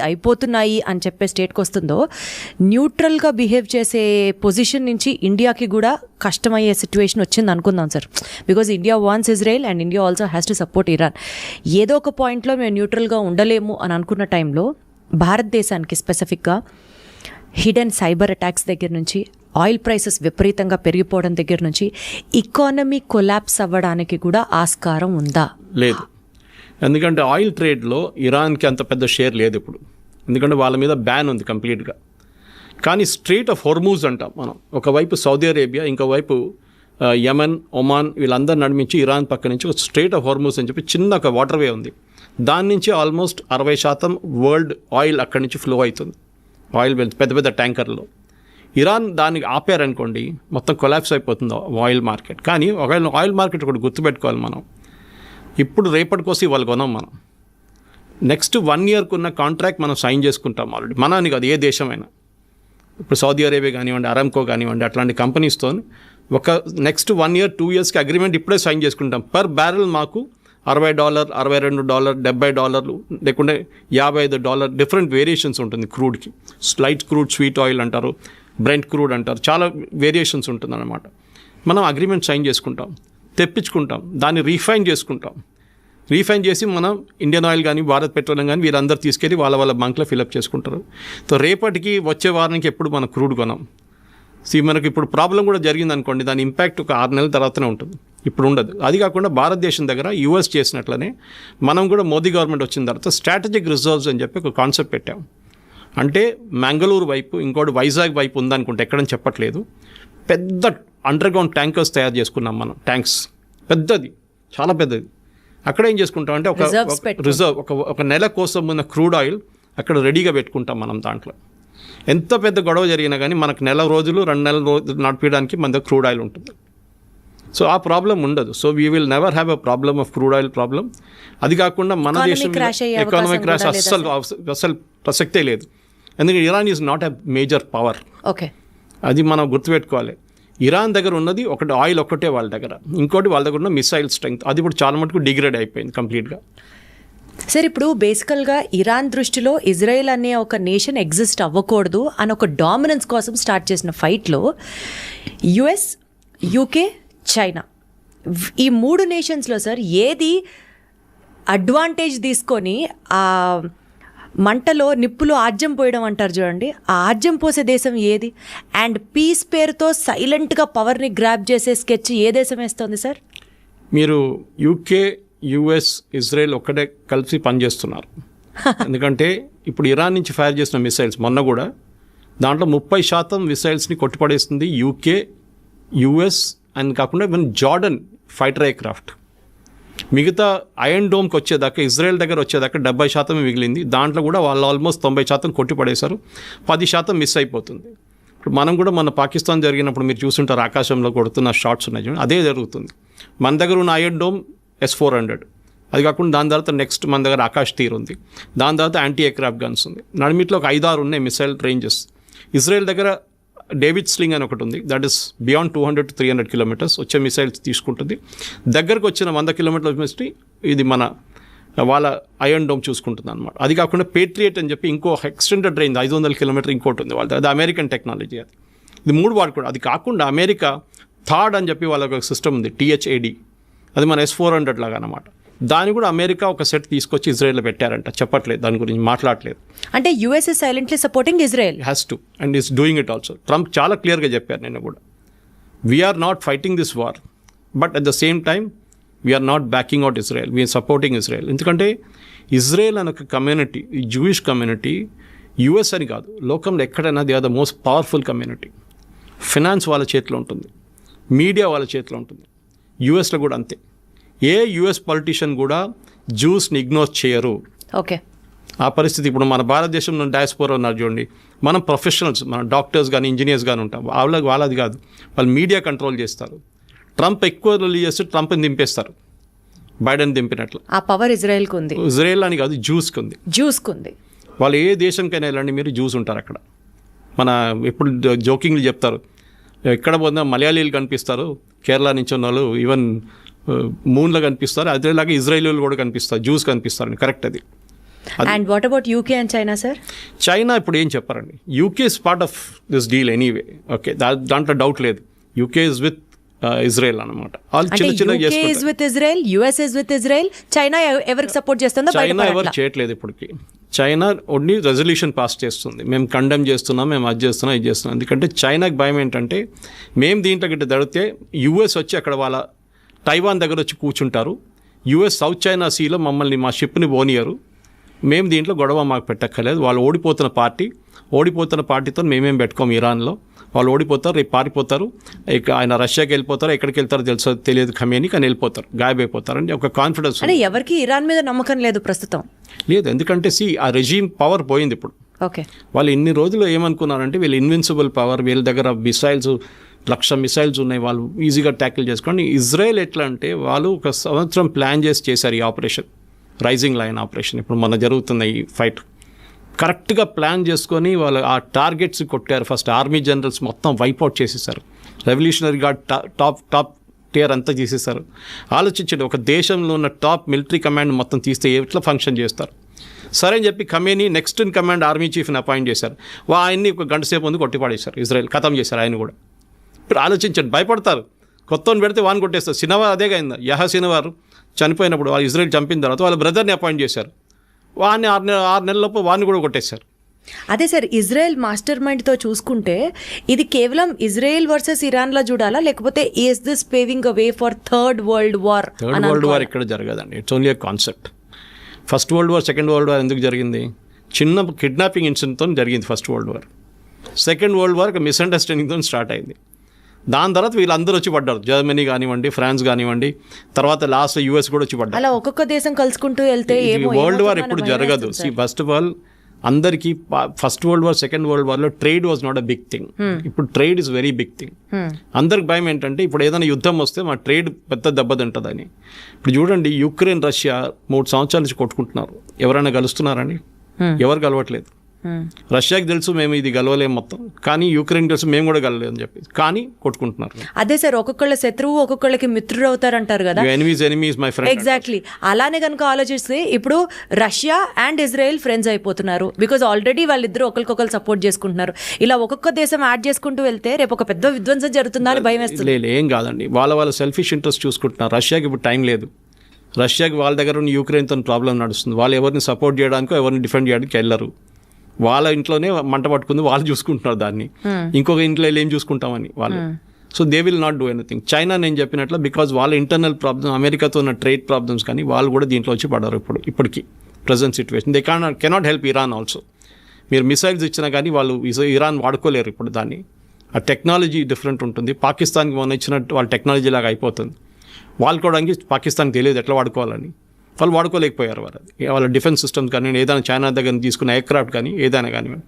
అయిపోతున్నాయి అని చెప్పే స్టేట్కి వస్తుందో, న్యూట్రల్గా బిహేవ్ చేసే పొజిషన్ నుంచి ఇండియాకి కూడా కష్టమయ్యే సిచ్యువేషన్ వచ్చింది అనుకుందాం sir. Because India wants Israel and India also has to support Iran. ఏదో ఒక పాయింట్లో మేము న్యూట్రల్గా ఉండలేము అని అనుకున్న టైంలో భారతదేశానికి స్పెసిఫిక్గా హిడెన్ సైబర్ అటాక్స్ దగ్గర నుంచి, ఆయిల్ ప్రైసెస్ విపరీతంగా పెరిగిపోవడం దగ్గర నుంచి ఎకానమీ కొలాప్స్ అవ్వడానికి కూడా ఆస్కారం ఉందా? లేదు. ఎందుకంటే ఆయిల్ ట్రేడ్లో ఇరాన్కి అంత పెద్ద షేర్ లేదు ఇప్పుడు, ఎందుకంటే వాళ్ళ మీద బ్యాన్ ఉంది కంప్లీట్గా. కానీ స్ట్రెయిట్ ఆఫ్ హోర్మూజ్ అంటాం మనం. ఒకవైపు సౌదీ అరేబియా, ఇంకోవైపు యమన్, ఒమాన్ వీళ్ళందరూ నడిమించి ఇరాన్ పక్క నుంచి ఒక స్ట్రెయిట్ ఆఫ్ హోర్మూజ్ అని చెప్పి చిన్న ఒక వాటర్ వే ఉంది. దాని నుంచి ఆల్మోస్ట్ 60% వరల్డ్ ఆయిల్ అక్కడి నుంచి ఫ్లో అవుతుంది. ఆయిల్ పెద్ద పెద్ద ట్యాంకర్లో. ఇరాన్ దానికి ఆపారనుకోండి మొత్తం కొలాప్స్ అయిపోతుంది ఆయిల్ మార్కెట్. కానీ ఒకవేళ ఆయిల్ మార్కెట్ ఒకటి గుర్తుపెట్టుకోవాలి మనం, ఇప్పుడు రేపటి కోసం ఇవాళ కొనాం మనం. నెక్స్ట్ 1 yearకు ఉన్న కాంట్రాక్ట్ మనం సైన్ చేసుకుంటాం ఆల్రెడీ. మనని కాదు, ఏ దేశమైనా. ఇప్పుడు సౌదీ అరేబియా కానివ్వండి, అరామ్కో కానివ్వండి, అట్లాంటి కంపెనీస్తో ఒక నెక్స్ట్ 1 year 2 yearsకి అగ్రిమెంట్ ఇప్పుడే సైన్ చేసుకుంటాం. పర్ బ్యారెల్ మాకు $60, $62, $70 లేకుంటే $55 డిఫరెంట్ వేరియేషన్స్ ఉంటుంది క్రూడ్కి. లైట్ క్రూడ్, స్వీట్ ఆయిల్ అంటారు, బ్రెంట్ క్రూడ్ అంటారు, చాలా వేరియేషన్స్ ఉంటుందన్నమాట. మనం అగ్రిమెంట్ సైన్ చేసుకుంటాం, తెప్పించుకుంటాం, దాన్ని రీఫైన్ చేసుకుంటాం. రీఫైన్ చేసి మనం ఇండియన్ ఆయిల్ కానీ భారత్ పెట్రోలియం కానీ వీరందరూ తీసుకెళ్ళి వాళ్ళ బంక్లో ఫిలప్ చేసుకుంటారు. సో రేపటికి వచ్చే వారానికి ఎప్పుడు మనం క్రూడ్ కొనాం. మనకు ఇప్పుడు ప్రాబ్లం కూడా జరిగింది అనుకోండి, దాని ఇంపాక్ట్ ఒక 6 నెలల తర్వాతనే ఉంటుంది, ఇప్పుడు ఉండదు. అది కాకుండా భారతదేశం దగ్గర యూఎస్ చేసినట్లనే మనం కూడా మోదీ గవర్నమెంట్ వచ్చిన తర్వాత స్ట్రాటజిక్ రిజర్వ్స్ అని చెప్పి ఒక కాన్సెప్ట్ పెట్టాం. అంటే మంగళూరు వైపు, ఇంకోటి వైజాగ్ వైపు ఉందనుకుంటే, ఎక్కడని చెప్పట్లేదు, పెద్ద అండర్గ్రౌండ్ ట్యాంకర్స్ తయారు చేసుకున్నాం మనం. ట్యాంక్స్ పెద్దది, చాలా పెద్దది. అక్కడ ఏం చేసుకుంటాం అంటే ఒక రిజర్వ్, ఒక నెల కోసం ఉన్న క్రూడ్ ఆయిల్ అక్కడ రెడీగా పెట్టుకుంటాం మనం. దాంట్లో ఎంత పెద్ద గొడవ జరిగినా కానీ మనకు 1 రోజులు 2 నెలల రోజులు నడిపించడానికి మన దగ్గర క్రూడ్ ఆయిల్ ఉంటుంది. సో ఆ ప్రాబ్లం ఉండదు. So we will never have a problem of crude oil problem. అది కాకుండా మన దేశం ఎకానమిక్ క్రాష్ అస్సలు ప్రసక్తే లేదు. ఎందుకంటే Iran is not a major power. Okay, అది మనం గుర్తుపెట్టుకోవాలి. ఇరాన్ దగ్గర ఉన్నది ఒకటి ఆయిల్ ఒక్కటే వాళ్ళ దగ్గర, ఇంకోటి వాళ్ళ దగ్గర ఉన్న మిసైల్ స్ట్రెంగ్త్. అది ఇప్పుడు చాలా మటుకు డిగ్రేడ్ అయిపోయింది కంప్లీట్గా. సార్, ఇప్పుడు బేసికల్గా ఇరాన్ దృష్టిలో ఇజ్రాయెల్ అనే ఒక నేషన్ ఎగ్జిస్ట్ అవ్వకూడదు అని ఒక డామినెన్స్ కోసం స్టార్ట్ చేసిన ఫైట్లో యుఎస్, యూకే, చైనా, ఈ 3 నేషన్స్లో సార్ ఏది అడ్వాంటేజ్ తీసుకొని ఆ మంటలో నిప్పులో ఆజ్యం పోయడం అంటారు చూడండి, ఆ ఆజ్యం పోసే దేశం ఏది? అండ్ పీస్ పేరుతో సైలెంట్గా పవర్ని గ్రాప్ చేసే స్కెచ్ ఏ దేశం వేస్తుంది సార్? మీరు యూకే, యుఎస్, ఇజ్రాయెల్ ఒక్కటే కలిసి పనిచేస్తున్నారు. ఎందుకంటే ఇప్పుడు ఇరాన్ నుంచి ఫైర్ చేసిన మిసైల్స్ మొన్న కూడా దాంట్లో 30% మిసైల్స్ని కొట్టిపడేస్తుంది యూకే, యుఎస్ అని కాకుండా ఈవెన్ జార్డన్ ఫైటర్ ఎయిర్క్రాఫ్ట్. మిగతా ఐరన్ డోమ్కి వచ్చేదాకా, ఇజ్రాయెల్ దగ్గర వచ్చేదాకా 70% మిగిలింది. దాంట్లో కూడా వాళ్ళు ఆల్మోస్ట్ 90% కొట్టిపడేశారు, 10% మిస్ అయిపోతుంది. ఇప్పుడు మనం కూడా మన పాకిస్తాన్ జరిగినప్పుడు మీరు చూస్తుంటారు ఆకాశంలో కొడుతున్న షాట్స్ ఉన్నాయి చూడండి, అదే జరుగుతుంది. మన దగ్గర ఉన్న ఐరన్ డోమ్ S-400, అది కాకుండా దాని తర్వాత నెక్స్ట్ మన దగ్గర ఆకాష్ తీర్ ఉంది, దాని తర్వాత యాంటీ ఎయిర్క్రాఫ్ట్ గన్స్ ఉంది, నడిమిట్లో ఒక 5-6 ఉన్నాయి మిసైల్ రేంజెస్. ఇజ్రాయెల్ దగ్గర డేవిడ్ స్లింగ్ అని ఒకటి ఉంది, that is beyond 200 to 300 kilometers వచ్చే మిసైల్స్ తీసుకుంటుంది. దగ్గరకు వచ్చిన 100 kilometers ఇది మన వాళ్ళ ఐరన్ డోమ్ చూసుకుంటుంది అనమాట. అది కాకుండా పేట్రియట్ అని చెప్పి ఇంకో ఎక్స్టెండెడ్ రేంజ్ 500 kilometers ఇంకోటి ఉంది వాళ్ళది, అది అమెరికన్ టెక్నాలజీ. అది ఇది 3 వాడుకోవడం. అది కాకుండా అమెరికా థాడ్ అని చెప్పి వాళ్ళకి ఒక సిస్టమ్ ఉంది, THAD, అది మన S-400 లాగా అనమాట. దాన్ని కూడా అమెరికా ఒక సెట్ తీసుకొచ్చి ఇజ్రాయెల్లో పెట్టారంట, చెప్పట్లేదు దాని గురించి, మాట్లాడలేదు. అంటే US is silently supporting Israel. Has to and is doing it also. Trump చాలా క్లియర్గా చెప్పారు నిన్న కూడా, we are not fighting this war, but at the same time we are not backing out Israel, we are supporting Israel. ఎందుకంటే ఇజ్రాయెల్ అనే ఒక కమ్యూనిటీ, ఈ జూయిష్ కమ్యూనిటీ, US అని కాదు, లోకంలో ఎక్కడైనా they are the most powerful community. Finance వాళ్ళ చేతిలో ఉంటుంది, మీడియా వాళ్ళ చేతిలో ఉంటుంది. యూఎస్లో కూడా అంతే. ఏ యూఎస్ పొలిటీషియన్ కూడా జ్యూస్ని ఇగ్నోర్ చేయరు. ఓకే, ఆ పరిస్థితి ఇప్పుడు మన భారతదేశంలో డయాస్పోరా ఉన్నారు చూడండి, మనం ప్రొఫెషనల్స్, మన డాక్టర్స్ కానీ ఇంజనీర్స్ కానీ ఉంటాం, వాళ్ళది కాదు, వాళ్ళు మీడియా కంట్రోల్ చేస్తారు. ట్రంప్ ఎక్కువ రిలీజ్ చేస్తే ట్రంప్ని దింపేస్తారు, బైడెన్ దింపినట్లు. ఆ పవర్ ఇజ్రాయెల్కి ఉంది. ఇజ్రాయెల్ అని కాదు, జ్యూస్కి ఉంది. వాళ్ళు ఏ దేశంకైనా వెళ్ళండి మీరు, జ్యూస్ ఉంటారు అక్కడ. మన ఎప్పుడు జోకింగ్లు చెప్తారు, ఎక్కడ పోయినా మలయాళీలు కనిపిస్తారు, కేరళ నుంచి ఉన్న వాళ్ళు ఈవెన్ మూన్లో కనిపిస్తారు, అదేలాగా ఇజ్రాయేలీలు కూడా కనిపిస్తారు, జ్యూస్ కనిపిస్తారు. కరెక్ట్ అది. And what about UK and China sir? China ఇప్పుడు ఏం చెప్పారండి, UK is part of this deal anyway. Okay, దాంట్లో డౌట్ లేదు. UK ఇస్ విత్ ఇజ్రాయెల్ అనమాట. వాళ్ళు చిన్న చిన్నగా చేసుకుంటారు. US is with Israel. China ఎవరికి సపోర్ట్ చేస్తుందో చైనా ఎవరు చేయట్లేదు ఇప్పటికి. చైనా ఓన్లీ రెజల్యూషన్ పాస్ చేస్తుంది, మేము కండెమ్ చేస్తున్నాం, మేము అది చేస్తున్నాం, ఇది చేస్తున్నాం. ఎందుకంటే చైనాకి భయం ఏంటంటే, మేము దీంట్లో గిట్ట దడితే US వచ్చి అక్కడ వాళ్ళ తైవాన్ దగ్గర వచ్చి కూర్చుంటారు, US సౌత్ చైనా సీలో మమ్మల్ని మా షిప్ని పోనీయరు, మేము దీంట్లో గొడవ మాకు పెట్టక్కర్లేదు. వాళ్ళు ఓడిపోతున్న పార్టీతో మేమేం పెట్టుకోము ఇరాన్లో, వాళ్ళు ఓడిపోతారు, రేపు పారిపోతారు, ఇక ఆయన రష్యాకి వెళ్ళిపోతారు, ఎక్కడికి వెళ్తారో తెలియదు ఖమేని, కానీ వెళ్ళిపోతారు, గాయబైపోతారు ఒక కాన్ఫిడెన్స్. అంటే ఎవరికి ఇరాన్ మీద నమ్మకం లేదు ప్రస్తుతం. లేదు, ఎందుకంటే ఆ రెజీమ్ పవర్ పోయింది ఇప్పుడు. ఓకే, వాళ్ళు ఇన్ని రోజులు ఏమనుకున్నారంటే వీళ్ళు ఇన్విన్సిబుల్ పవర్, వీళ్ళ దగ్గర మిసైల్స్ 1,00,000 మిసైల్స్ ఉన్నాయి, వాళ్ళు ఈజీగా ట్యాకిల్ చేసుకోండి. ఇజ్రాయెల్ ఎట్లా అంటే వాళ్ళు 1 సంవత్సరం ప్లాన్ చేశారు ఈ ఆపరేషన్, రైజింగ్ లైన్ ఆపరేషన్. ఇప్పుడు మన జరుగుతున్న ఈ ఫైట్ కరెక్ట్గా ప్లాన్ చేసుకొని వాళ్ళు ఆ టార్గెట్స్ కొట్టారు. ఫస్ట్ ఆర్మీ జనరల్స్ మొత్తం వైప్అవుట్ చేసేసారు, రెవల్యూషనరీ గార్డ్ టాప్ టియర్ అంతా చేసేసారు. ఆలోచించండి, ఒక దేశంలో ఉన్న టాప్ మిలిటరీ కమాండ్ మొత్తం తీస్తే ఎట్లా ఫంక్షన్ చేస్తారు. సరే అని చెప్పి Khamenei next in command army చీఫ్ని అపాయింట్ చేశారు. ఆయన్ని 1 గంట సేపు ముందు కొట్టిపాడేశారు, ఇజ్రాయెల్ ఖతం చేశారు ఆయన కూడా. ఇప్పుడు ఆలోచించండి, భయపడతారు, కొత్తని పెడితే వాడిని కొట్టేస్తారు. సినవార్ అదే అయింది, సినవార్ చనిపోయినప్పుడు వాళ్ళు ఇజ్రాయెల్ చంపిన తర్వాత వాళ్ళ బ్రదర్ని అపాయింట్ చేశారు, వాడిని 6 నెలలలోపు వాడిని కూడా కొట్టేశారు. అదే సార్, ఇజ్రాయెల్ మాస్టర్ మైండ్తో చూసుకుంటే ఇది కేవలం ఇజ్రాయెల్ వర్సెస్ ఇరాన్లో చూడాలా, లేకపోతే is this paving a way for third world war? Third world war ఇక్కడ జరగదండి, it's only a concept. First world war, second world war ఎందుకు జరిగింది? చిన్న కిడ్నాపింగ్ ఇన్సిడెంట్తో జరిగింది first world war. Second world war ఒక మిస్అండర్స్టాండింగ్తో స్టార్ట్ అయింది. దాని తర్వాత వీళ్ళందరూ వచ్చి పడ్డారు, జర్మనీ కానివ్వండి, ఫ్రాన్స్ కానివ్వండి, తర్వాత లాస్ట్ US కూడా వచ్చి పడ్డారు. అలా ఒక్కొక్క దేశం కలుసుకుంటూ వెళ్తే వరల్డ్ వార్ ఎప్పుడు జరగదు. ఫస్ట్ ఆఫ్ ఆల్ అందరికీ first world war, second world వార్లో trade was not a big thing. ఇప్పుడు trade is very big thing. అందరికి భయం ఏంటంటే ఇప్పుడు ఏదైనా యుద్ధం వస్తే మా ట్రేడ్ పెద్ద దెబ్బతింటుందని. ఇప్పుడు చూడండి, యుక్రెయిన్ రష్యా 3 సంవత్సరాల నుంచి కొట్టుకుంటున్నారు, ఎవరైనా కలుస్తున్నారని? ఎవరు కలవట్లేదు. రష్యాకి తెలుసు మేము ఇది గెలవలేము మొత్తం, కానీ యుక్రెయిన్ తెలుసు మేము కూడా గెలవలేము అని చెప్పి, కానీ కొట్టుకుంటున్నారు. అదే సార్, ఒక్కొక్కళ్ళ శత్రువు ఒక్కొక్కళ్ళకి మిత్రుడు అవుతారంటారు కదా, ఎనిమీస్ మై ఫ్రెండ్. ఎగ్జాక్ట్లీ అలానే కనుక ఆలోచిస్తే ఇప్పుడు రష్యా అండ్ ఇజ్రాయెల్ ఫ్రెండ్స్ అయిపోతున్నారు, బికాజ్ ఆల్రెడీ వాళ్ళిద్దరూ ఒకరికొకరు సపోర్ట్ చేసుకుంటున్నారు. ఇలా ఒక్కొక్క దేశం యాడ్ చేసుకుంటూ వెళ్తే రేపు ఒక పెద్ద విధ్వంసం జరుగుతుందా అని భయం వేస్తుంది. లేదు, ఏం కాదండి, వాళ్ళ సెల్ఫిష్ ఇంట్రెస్ట్ చూసుకుంటున్నారు. రష్యాకి ఇప్పుడు టైం లేదు, రష్యాకి వాళ్ళ దగ్గర ఉన్న యుక్రెయిన్తో ప్రాబ్లం నడుస్తుంది, వాళ్ళు ఎవరిని సపోర్ట్ చేయడానికో ఎవరిని డిఫెండ్ చేయడానికి వెళ్ళరు. వాళ్ళ ఇంట్లోనే మంట పట్టుకుంది, వాళ్ళు చూసుకుంటున్నారు దాన్ని, ఇంకొక ఇంట్లో ఏం చూసుకుంటామని వాళ్ళు. So they will not do anything. China నేను చెప్పినట్లు బికాజ్ వాళ్ళ ఇంటర్నల్ ప్రాబ్లమ్, అమెరికాతో ఉన్న ట్రేడ్ ప్రాబ్లమ్స్ కానీ వాళ్ళు కూడా దీంట్లో వచ్చి పడరు ఇప్పటికి present situation. They cannot help Iran also. మీరు మిసైల్స్ ఇచ్చినా కానీ వాళ్ళు ఇరాన్ వాడుకోలేరు ఇప్పుడు దాన్ని. ఆ టెక్నాలజీ డిఫరెంట్ ఉంటుంది. పాకిస్తాన్కి మొన్న ఇచ్చినట్టు వాళ్ళ టెక్నాలజీ లాగా అయిపోతుంది. వాడుకోవడానికి పాకిస్తాన్కి తెలియదు ఎట్లా వాడుకోవాలని, వాళ్ళు వాడుకోలేకపోయారు. వాళ్ళ డిఫెన్స్ సిస్టమ్స్ కానీ ఏదైనా చైనా దగ్గర తీసుకున్న ఎయిర్క్రాఫ్ట్ కానీ ఏదైనా కానివ్వండి.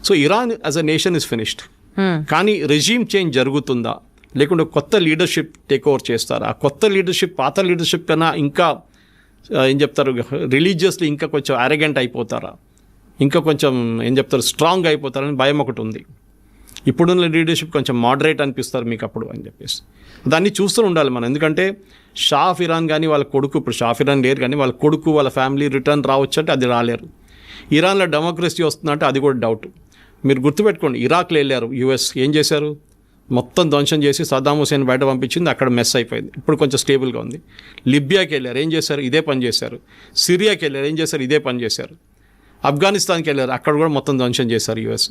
So Iran as a nation is finished. కానీ రెజీమ్ చేంజ్ జరుగుతుందా, లేకుంటే కొత్త లీడర్షిప్ టేక్ ఓవర్ చేస్తారా? ఆ కొత్త లీడర్షిప్ పాత లీడర్షిప్ కన్నా ఇంకా ఏం చెప్తారు, రిలీజియస్లీ ఇంకా కొంచెం అరగెంట్ అయిపోతారా, ఇంకా కొంచెం ఏం చెప్తారు స్ట్రాంగ్ అయిపోతారని భయం ఒకటి ఉంది. ఇప్పుడున్న లీడర్షిప్ కొంచెం మోడరేట్ అనిపిస్తారు మీకు అప్పుడు అని చెప్పేసి దాన్ని చూస్తూ ఉండాలి మనం. ఎందుకంటే షా ఆఫ్ ఇరాన్ కానీ వాళ్ళ కొడుకు, ఇప్పుడు షా ఆఫ్ ఇరాన్ లేరు కానీ వాళ్ళ కొడుకు వాళ్ళ ఫ్యామిలీ రిటర్న్ రావచ్చు అంటే అది రాలేరు. ఇరాన్లో డెమోక్రసీ వస్తుందంటే అది కూడా డౌట్. మీరు గుర్తుపెట్టుకోండి, ఇరాక్లో వెళ్ళారు యూఎస్, ఏం చేశారు, మొత్తం ధ్వంసం చేసి సద్దాం హుసేన్ బయట పంపించింది, అక్కడ మెస్ అయిపోయింది. ఇప్పుడు కొంచెం స్టేబుల్గా ఉంది. లిబియాకి వెళ్ళారు, ఏం చేశారు, ఇదే పని చేశారు. సిరియాకి వెళ్ళారు, ఏం చేశారు, ఇదే పని చేశారు. ఆఫ్ఘనిస్తాన్కి వెళ్ళారు, అక్కడ కూడా మొత్తం ధ్వంసం చేశారు యూఎస్.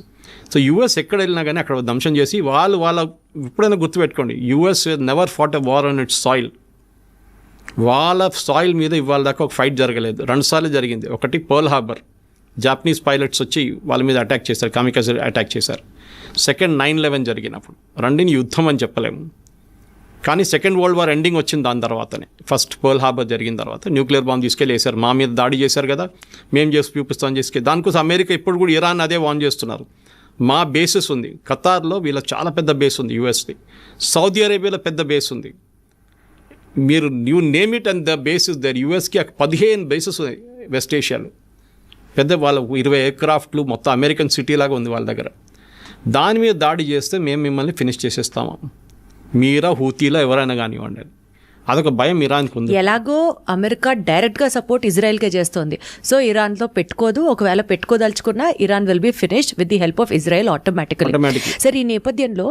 సో యూఎస్ ఎక్కడ వెళ్ళినా కానీ అక్కడ ధ్వంసం చేసి వాళ్ళ ఎప్పుడైనా గుర్తుపెట్టుకోండి, US never fought a war on its soil. వాళ్ళ సాయిల్ మీద ఇవాళ దాకా ఒక ఫైట్ జరగలేదు, 2 సార్లు జరిగింది. ఒకటి పర్ల్ హార్బర్, జాపనీస్ పైలట్స్ వచ్చి వాళ్ళ మీద అటాక్ చేశారు, కామికాజ్ అటాక్ చేశారు. సెకండ్ 9/11 జరిగినప్పుడు, రెండుని యుద్ధం అని చెప్పలేము కానీ సెకండ్ వరల్డ్ వార్ ఎండింగ్ వచ్చింది దాని తర్వాతనే. ఫస్ట్ పర్ల్ హార్బర్ జరిగిన తర్వాత న్యూక్లియర్ బాంబ్ తీసుకెళ్ళి వేశారు, మా మీద దాడి చేశారు కదా, మేము చేసి చూపిస్తాం చేసుకెళ్ళి. దానికోసం అమెరికా ఇప్పుడు కూడా ఇరాన్ అదే వాన్ చేస్తున్నారు. మా బేసెస్ ఉంది ఖతార్లో, వీళ్ళ చాలా పెద్ద బేస్ ఉంది యూఎస్ది. సౌదీ అరేబియాలో పెద్ద బేస్ ఉంది. మీరు name it and the bases there. యూఎస్కి 15 బేసెస్ ఉన్నాయి వెస్ట్ ఏషియాలో, పెద్ద వాళ్ళ 20 ఎయిర్క్రాఫ్ట్లు, మొత్తం అమెరికన్ సిటీ లాగా ఉంది వాళ్ళ దగ్గర. దాని మీద దాడి చేస్తే మేము మిమ్మల్ని ఫినిష్ చేసేస్తాము, మీరా హూతీలో ఎవరైనా కానివ్వండి. అదొక భయం ఇరాన్కి ఉంది. ఎలాగో అమెరికా డైరెక్ట్గా సపోర్ట్ ఇజ్రాయెల్కే చేస్తుంది, సో ఇరాన్తో పెట్టుకోదు. ఒకవేళ పెట్టుకోదలుచుకున్నా Iran will be finished with the help of Israel automatically. సరే, ఈ నేపథ్యంలో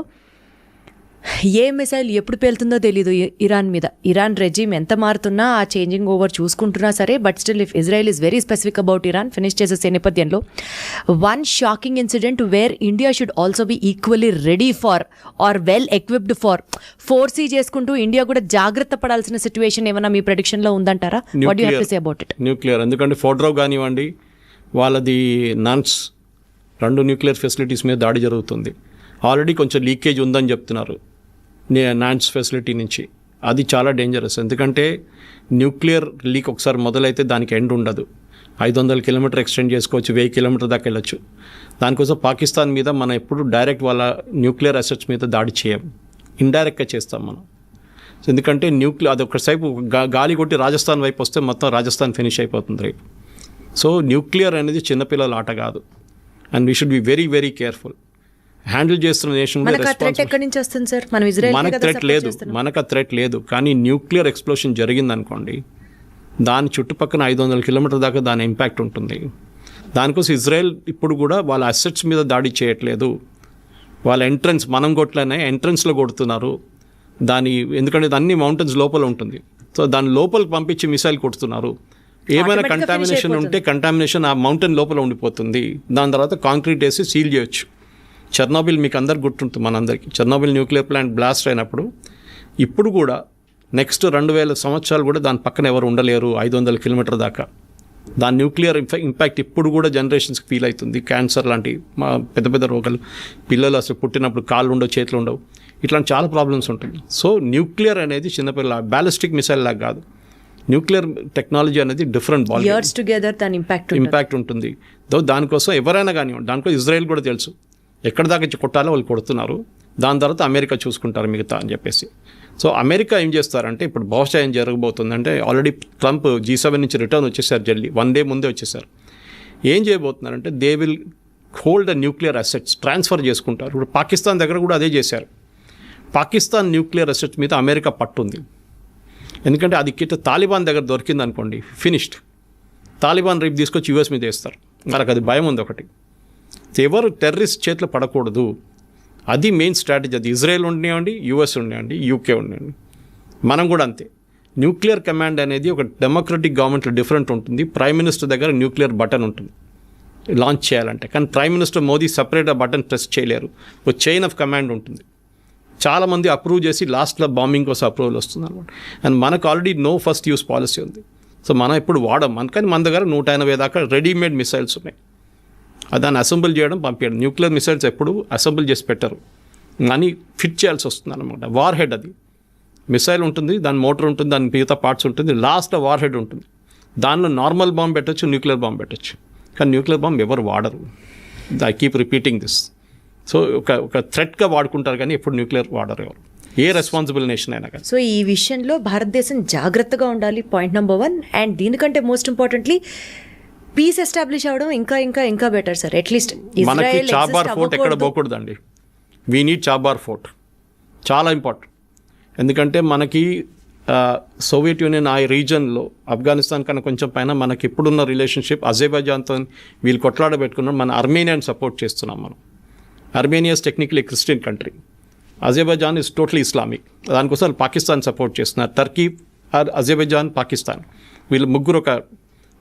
ఏ మిసైల్ ఎప్పుడు పేలుతుందో తెలీదు ఇరాన్ మీద. ఇరాన్ రెజీమ్ ఎంత మారుతున్నా, ఆ చేంజింగ్ ఓవర్ చూసుకుంటున్నా సరే, but still if Israel is very specific about Iran finish చేసే నేపథ్యంలో one shocking incident where India should also be equally ready for or well equipped for, foresee చేసుకుంటూ ఇండియా కూడా జాగ్రత్త పడాల్సిన సిచ్యువేషన్ ఏమైనా మీ ప్రెడిక్షన్లో ఉందంటారా? What you have to say about it? Nuclear, ఎందుకంటే ఫోర్డ్రో కానివ్వండి, వాళ్ళది నాన్స్ 2 న్యూక్లియర్ ఫెసిలిటీస్ మీద దాడి జరుగుతుంది. ఆల్రెడీ కొంచెం లీకేజ్ ఉందని చెప్తున్నారు నాన్స్ ఫెసిలిటీ నుంచి. అది చాలా డేంజరస్, ఎందుకంటే న్యూక్లియర్ లీక్ ఒకసారి మొదలైతే దానికి ఎండ్ ఉండదు. 500 కిలోమీటర్ ఎక్స్టెండ్ చేసుకోవచ్చు, 1000 కిలోమీటర్ దాకా వెళ్ళచ్చు. దానికోసం పాకిస్తాన్ మీద మనం ఎప్పుడు డైరెక్ట్ వాళ్ళ న్యూక్లియర్ అసెట్స్ మీద దాడి చేయం, ఇండైరెక్ట్గా చేస్తాం మనం. ఎందుకంటే అది ఒకసేపు గాలి కొట్టి రాజస్థాన్ వైపు వస్తే మొత్తం రాజస్థాన్ ఫినిష్ అయిపోతుంది రేపు. సో న్యూక్లియర్ అనేది చిన్నపిల్లల ఆట కాదు, and we should be very very careful. Handle చేస్తున్న నేషన్ మనకు థ్రెట్ లేదు, కానీ న్యూక్లియర్ ఎక్స్ప్లోషన్ జరిగింది అనుకోండి, దాని చుట్టుపక్కల 500 కిలోమీటర్ దాకా దాని ఇంపాక్ట్ ఉంటుంది. దానికోసం ఇజ్రాయెల్ ఇప్పుడు కూడా వాళ్ళ అసెట్స్ మీద దాడి చేయట్లేదు. వాళ్ళ ఎంట్రన్స్, మనం కొట్లనే ఎంట్రన్స్లో కొడుతున్నారు దాని, ఎందుకంటే అన్ని మౌంటైన్స్ లోపల ఉంటుంది. సో దాని లోపలికి పంపించి మిసైల్ కొడుతున్నారు. ఏమైనా కంటామినేషన్ ఉంటే కంటామినేషన్ ఆ మౌంటైన్ లోపల ఉండిపోతుంది. దాని తర్వాత కాంక్రీట్ వేసి సీల్ చేయొచ్చు. చెర్నోబిల్ మీకు అందరికి గుర్తుంటుంది, మనందరికీ చెర్నోబిల్ న్యూక్లియర్ ప్లాంట్ బ్లాస్ట్ అయినప్పుడు. ఇప్పుడు కూడా నెక్స్ట్ 2000 సంవత్సరాలు కూడా దాని పక్కన ఎవరు ఉండలేరు 500 కిలోమీటర్ దాకా. దాని న్యూక్లియర్ ఇంపాక్ట్ ఇప్పుడు కూడా జనరేషన్స్కి ఫీల్ అవుతుంది. క్యాన్సర్ లాంటి పెద్ద పెద్ద రోగాలు, పిల్లలు అసలు పుట్టినప్పుడు కాళ్ళు ఉండవు, చేతులు ఉండవు, ఇట్లాంటి చాలా ప్రాబ్లమ్స్ ఉంటుంది. సో న్యూక్లియర్ అనేది చిన్నపిల్ల బ్యాలిస్టిక్ మిసైల్ లాగా కాదు. న్యూక్లియర్ టెక్నాలజీ అనేది డిఫరెంట్ ఇంపాక్ట్ ఉంటుంది. దానికోసం ఎవరైనా కానివ్వండి, దానికోసం ఇజ్రాయెల్ కూడా తెలుసు ఎక్కడ దాకా కొట్టాలో వాళ్ళు కొడుతున్నారు. దాని తర్వాత అమెరికా చూసుకుంటారు మిగతా అని చెప్పేసి. సో అమెరికా ఏం చేస్తారంటే, ఇప్పుడు బహుశా ఏం జరగబోతుందంటే, ఆల్రెడీ ట్రంప్ G7 నుంచి రిటర్న్ వచ్చేసారు, జల్దీ 1 డే ముందే వచ్చేసారు. ఏం చేయబోతున్నారంటే, they will hold the nuclear assets, transfer చేసుకుంటారు. ఇప్పుడు పాకిస్తాన్ దగ్గర కూడా అదే చేశారు. పాకిస్తాన్ న్యూక్లియర్ అసెట్స్ మీద అమెరికా పట్టుంది, ఎందుకంటే అది తాలిబాన్ దగ్గర దొరికింది అనుకోండి, ఫినిష్డ్. తాలిబాన్ రేపు తీసుకొచ్చి యూఎస్ మీద వేస్తారు. మనకు అది భయం ఉంది ఒకటి. ఎవరు టెర్రరిస్ట్ చేతిలో పడకూడదు, అది మెయిన్ స్ట్రాటజీ. అది ఇజ్రాయెల్ ఉండనివ్వండి, యూఎస్ ఉండనివ్వండి, యూకే ఉండనివ్వండి, మనం కూడా అంతే. న్యూక్లియర్ కమాండ్ అనేది ఒక డెమోక్రటిక్ గవర్నమెంట్లో డిఫరెంట్ ఉంటుంది. ప్రైమ్ మినిస్టర్ దగ్గర న్యూక్లియర్ బటన్ ఉంటుంది లాంచ్ చేయాలంటే, కానీ ప్రైమ్ మినిస్టర్ మోదీ సపరేట్ ఆ బటన్ ప్రెస్ చేయలేరు. ఒక చైన్ ఆఫ్ కమాండ్ ఉంటుంది. చాలామంది అప్రూవ్ చేసి లాస్ట్లో బాంబింగ్ కోసం అప్రూవల్ వస్తుంది అనమాట. అండ్ మనకు already no first use policy ఉంది. సో మనం ఇప్పుడు వాడం, కానీ మన దగ్గర 180 దాకా రెడీమేడ్ మిసైల్స్ ఉన్నాయి. దాన్ని అసెంబుల్ చేయడం, పంపించడం. న్యూక్లియర్ మిసైల్స్ ఎప్పుడు అసెంబుల్ చేసి పెట్టరు, అని ఫిట్ చేయాల్సి వస్తుంది అనమాట. వార్ హెడ్, అది మిసైల్ ఉంటుంది, దాని మోటార్ ఉంటుంది, దాని మిగతా పార్ట్స్ ఉంటుంది, లాస్ట్లో వార్ హెడ్ ఉంటుంది. దానిలో నార్మల్ బాంబ్ పెట్టచ్చు, న్యూక్లియర్ బాంబ్ పెట్టచ్చు, కానీ న్యూక్లియర్ బాంబ్ ఎవరు వాడరు. I keep repeating this. So ఒక థ్రెట్గా వాడుకుంటారు కానీ ఎప్పుడు న్యూక్లియర్ వాడరు ఎవరు, ఏ రెస్పాన్సిబుల్ నేషన్ అయినా కానీ. సో ఈ విషయంలో భారతదేశం జాగ్రత్తగా ఉండాలి, పాయింట్ నెంబర్ 1. అండ్ దీనికంటే మోస్ట్ ఇంపార్టెంట్లీ పీస్ ఎస్టాబ్లిష్ అవ్వడం ఇంకా ఇంకా ఇంకా బెటర్ సార్. అట్లీస్ట్ మనకి చాబార్ ఫోర్ట్ ఎక్కడ పోకూడదండి. వీ నీడ్ చాబార్ ఫోర్ట్, చాలా ఇంపార్టెంట్. ఎందుకంటే మనకి సోవియట్ యూనియన్ ఆ రీజన్లో ఆఫ్ఘనిస్తాన్ కన్నా కొంచెం పైన మనకి ఇప్పుడున్న రిలేషన్షిప్ అజర్బైజాన్తో వీళ్ళు కొట్లాడబెట్టుకున్నాం. మన అర్మేనియాని సపోర్ట్ చేస్తున్నాం మనం. Armenia's technically Christian country, Azerbaijan is totally Islamic. దానికోసం పాకిస్తాన్ సపోర్ట్ చేస్తున్నారు. టర్కీ, అజర్బైజాన్, పాకిస్తాన్ వీళ్ళు ముగ్గురు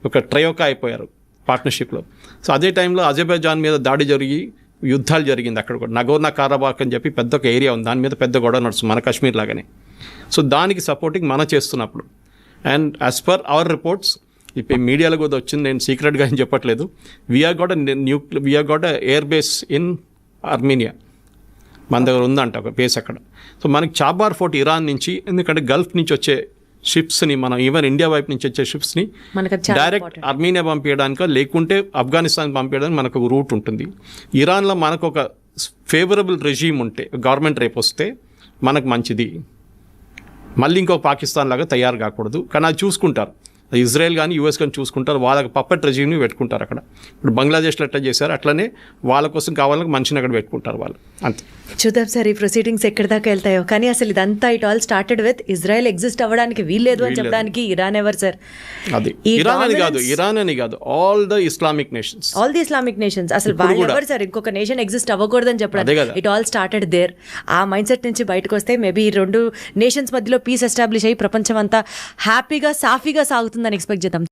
ఒక ట్రయోకా అయిపోయారు పార్ట్నర్షిప్లో. సో అదే టైంలో అజర్బైజాన్ మీద దాడి జరిగి యుద్ధాలు జరిగింది అక్కడ కూడా. నగోర్నా కారాబాక్ అని చెప్పి పెద్ద ఒక ఏరియా ఉంది, దాని మీద పెద్ద గొడవ నడుస్తుంది మన కాశ్మీర్ లాగానే. సో దానికి సపోర్టింగ్ మనం చేస్తున్నప్పుడు and as per our reports, ఇప్పుడు మీడియాలో కూడా వచ్చింది, నేను సీక్రెట్గా ఏం చెప్పట్లేదు, we are got air base in Armenia, మన దగ్గర ఉందంట ఒక బేస్ అక్కడ. సో మనకి చాబార్ ఫోర్ట్ ఇరాన్ నుంచి, ఎందుకంటే గల్ఫ్ నుంచి వచ్చే షిప్స్ని మనం ఈవెన్ ఇండియా వైపు నుంచి వచ్చే షిప్స్ని డైరెక్ట్ ఆర్మేనియా పంపించడానికో లేకుంటే ఆఫ్ఘనిస్తాన్ పంపించడానికి మనకు ఒక రూట్ ఉంటుంది. ఇరాన్లో మనకు ఒక ఫేవరబుల్ రెజీమ్ ఉంటే, గవర్నమెంట్ రేపు వస్తే మనకు మంచిది. మళ్ళీ ఇంకో పాకిస్తాన్ లాగా తయారు కాకూడదు. కానీ అది చూసుకుంటారు, ఇజ్రాయెల్ కానీ యూఎస్ కానీ చూసుకుంటారు, వాళ్ళకి పప్పెట్ రెజీమ్ని పెట్టుకుంటారు అక్కడ. ఇప్పుడు బంగ్లాదేశ్లో ఎట్లా చేశారు అట్లనే వాళ్ళ కోసం కావాలని మనిషిని అక్కడ పెట్టుకుంటారు వాళ్ళు, అంతే. చూద్దాం సార్ ఈ ప్రొసీడింగ్స్ ఎక్కడి దాకా వెళ్తాయో. కానీ అసలు ఇదంతా it all started with Israel exist అవ్వడానికి వీల్లేదు అని చెప్పడానికి ఇరాన్ ఎవరు సార్? అది ఇరాన్ అని కాదు ఆల్ ద ఇస్లామిక్ నేషన్స్, అసలు వాళ్ళు ఎవరు సార్ ఇంకొక నేషన్ ఎగ్జిస్ట్ అవ్వకూడదని చెప్పడానికి? It all started there. ఆ మైండ్ సెట్ నుంచి బయటకు వస్తే మేబీ ఈ రెండు నేషన్స్ మధ్యలో పీస్ ఎస్టాబ్లిష్ అయ్యి ప్రపంచం అంతా హ్యాపీగా సాఫీగా సాగుతుందని ఎక్స్పెక్ట్ చేద్దాం.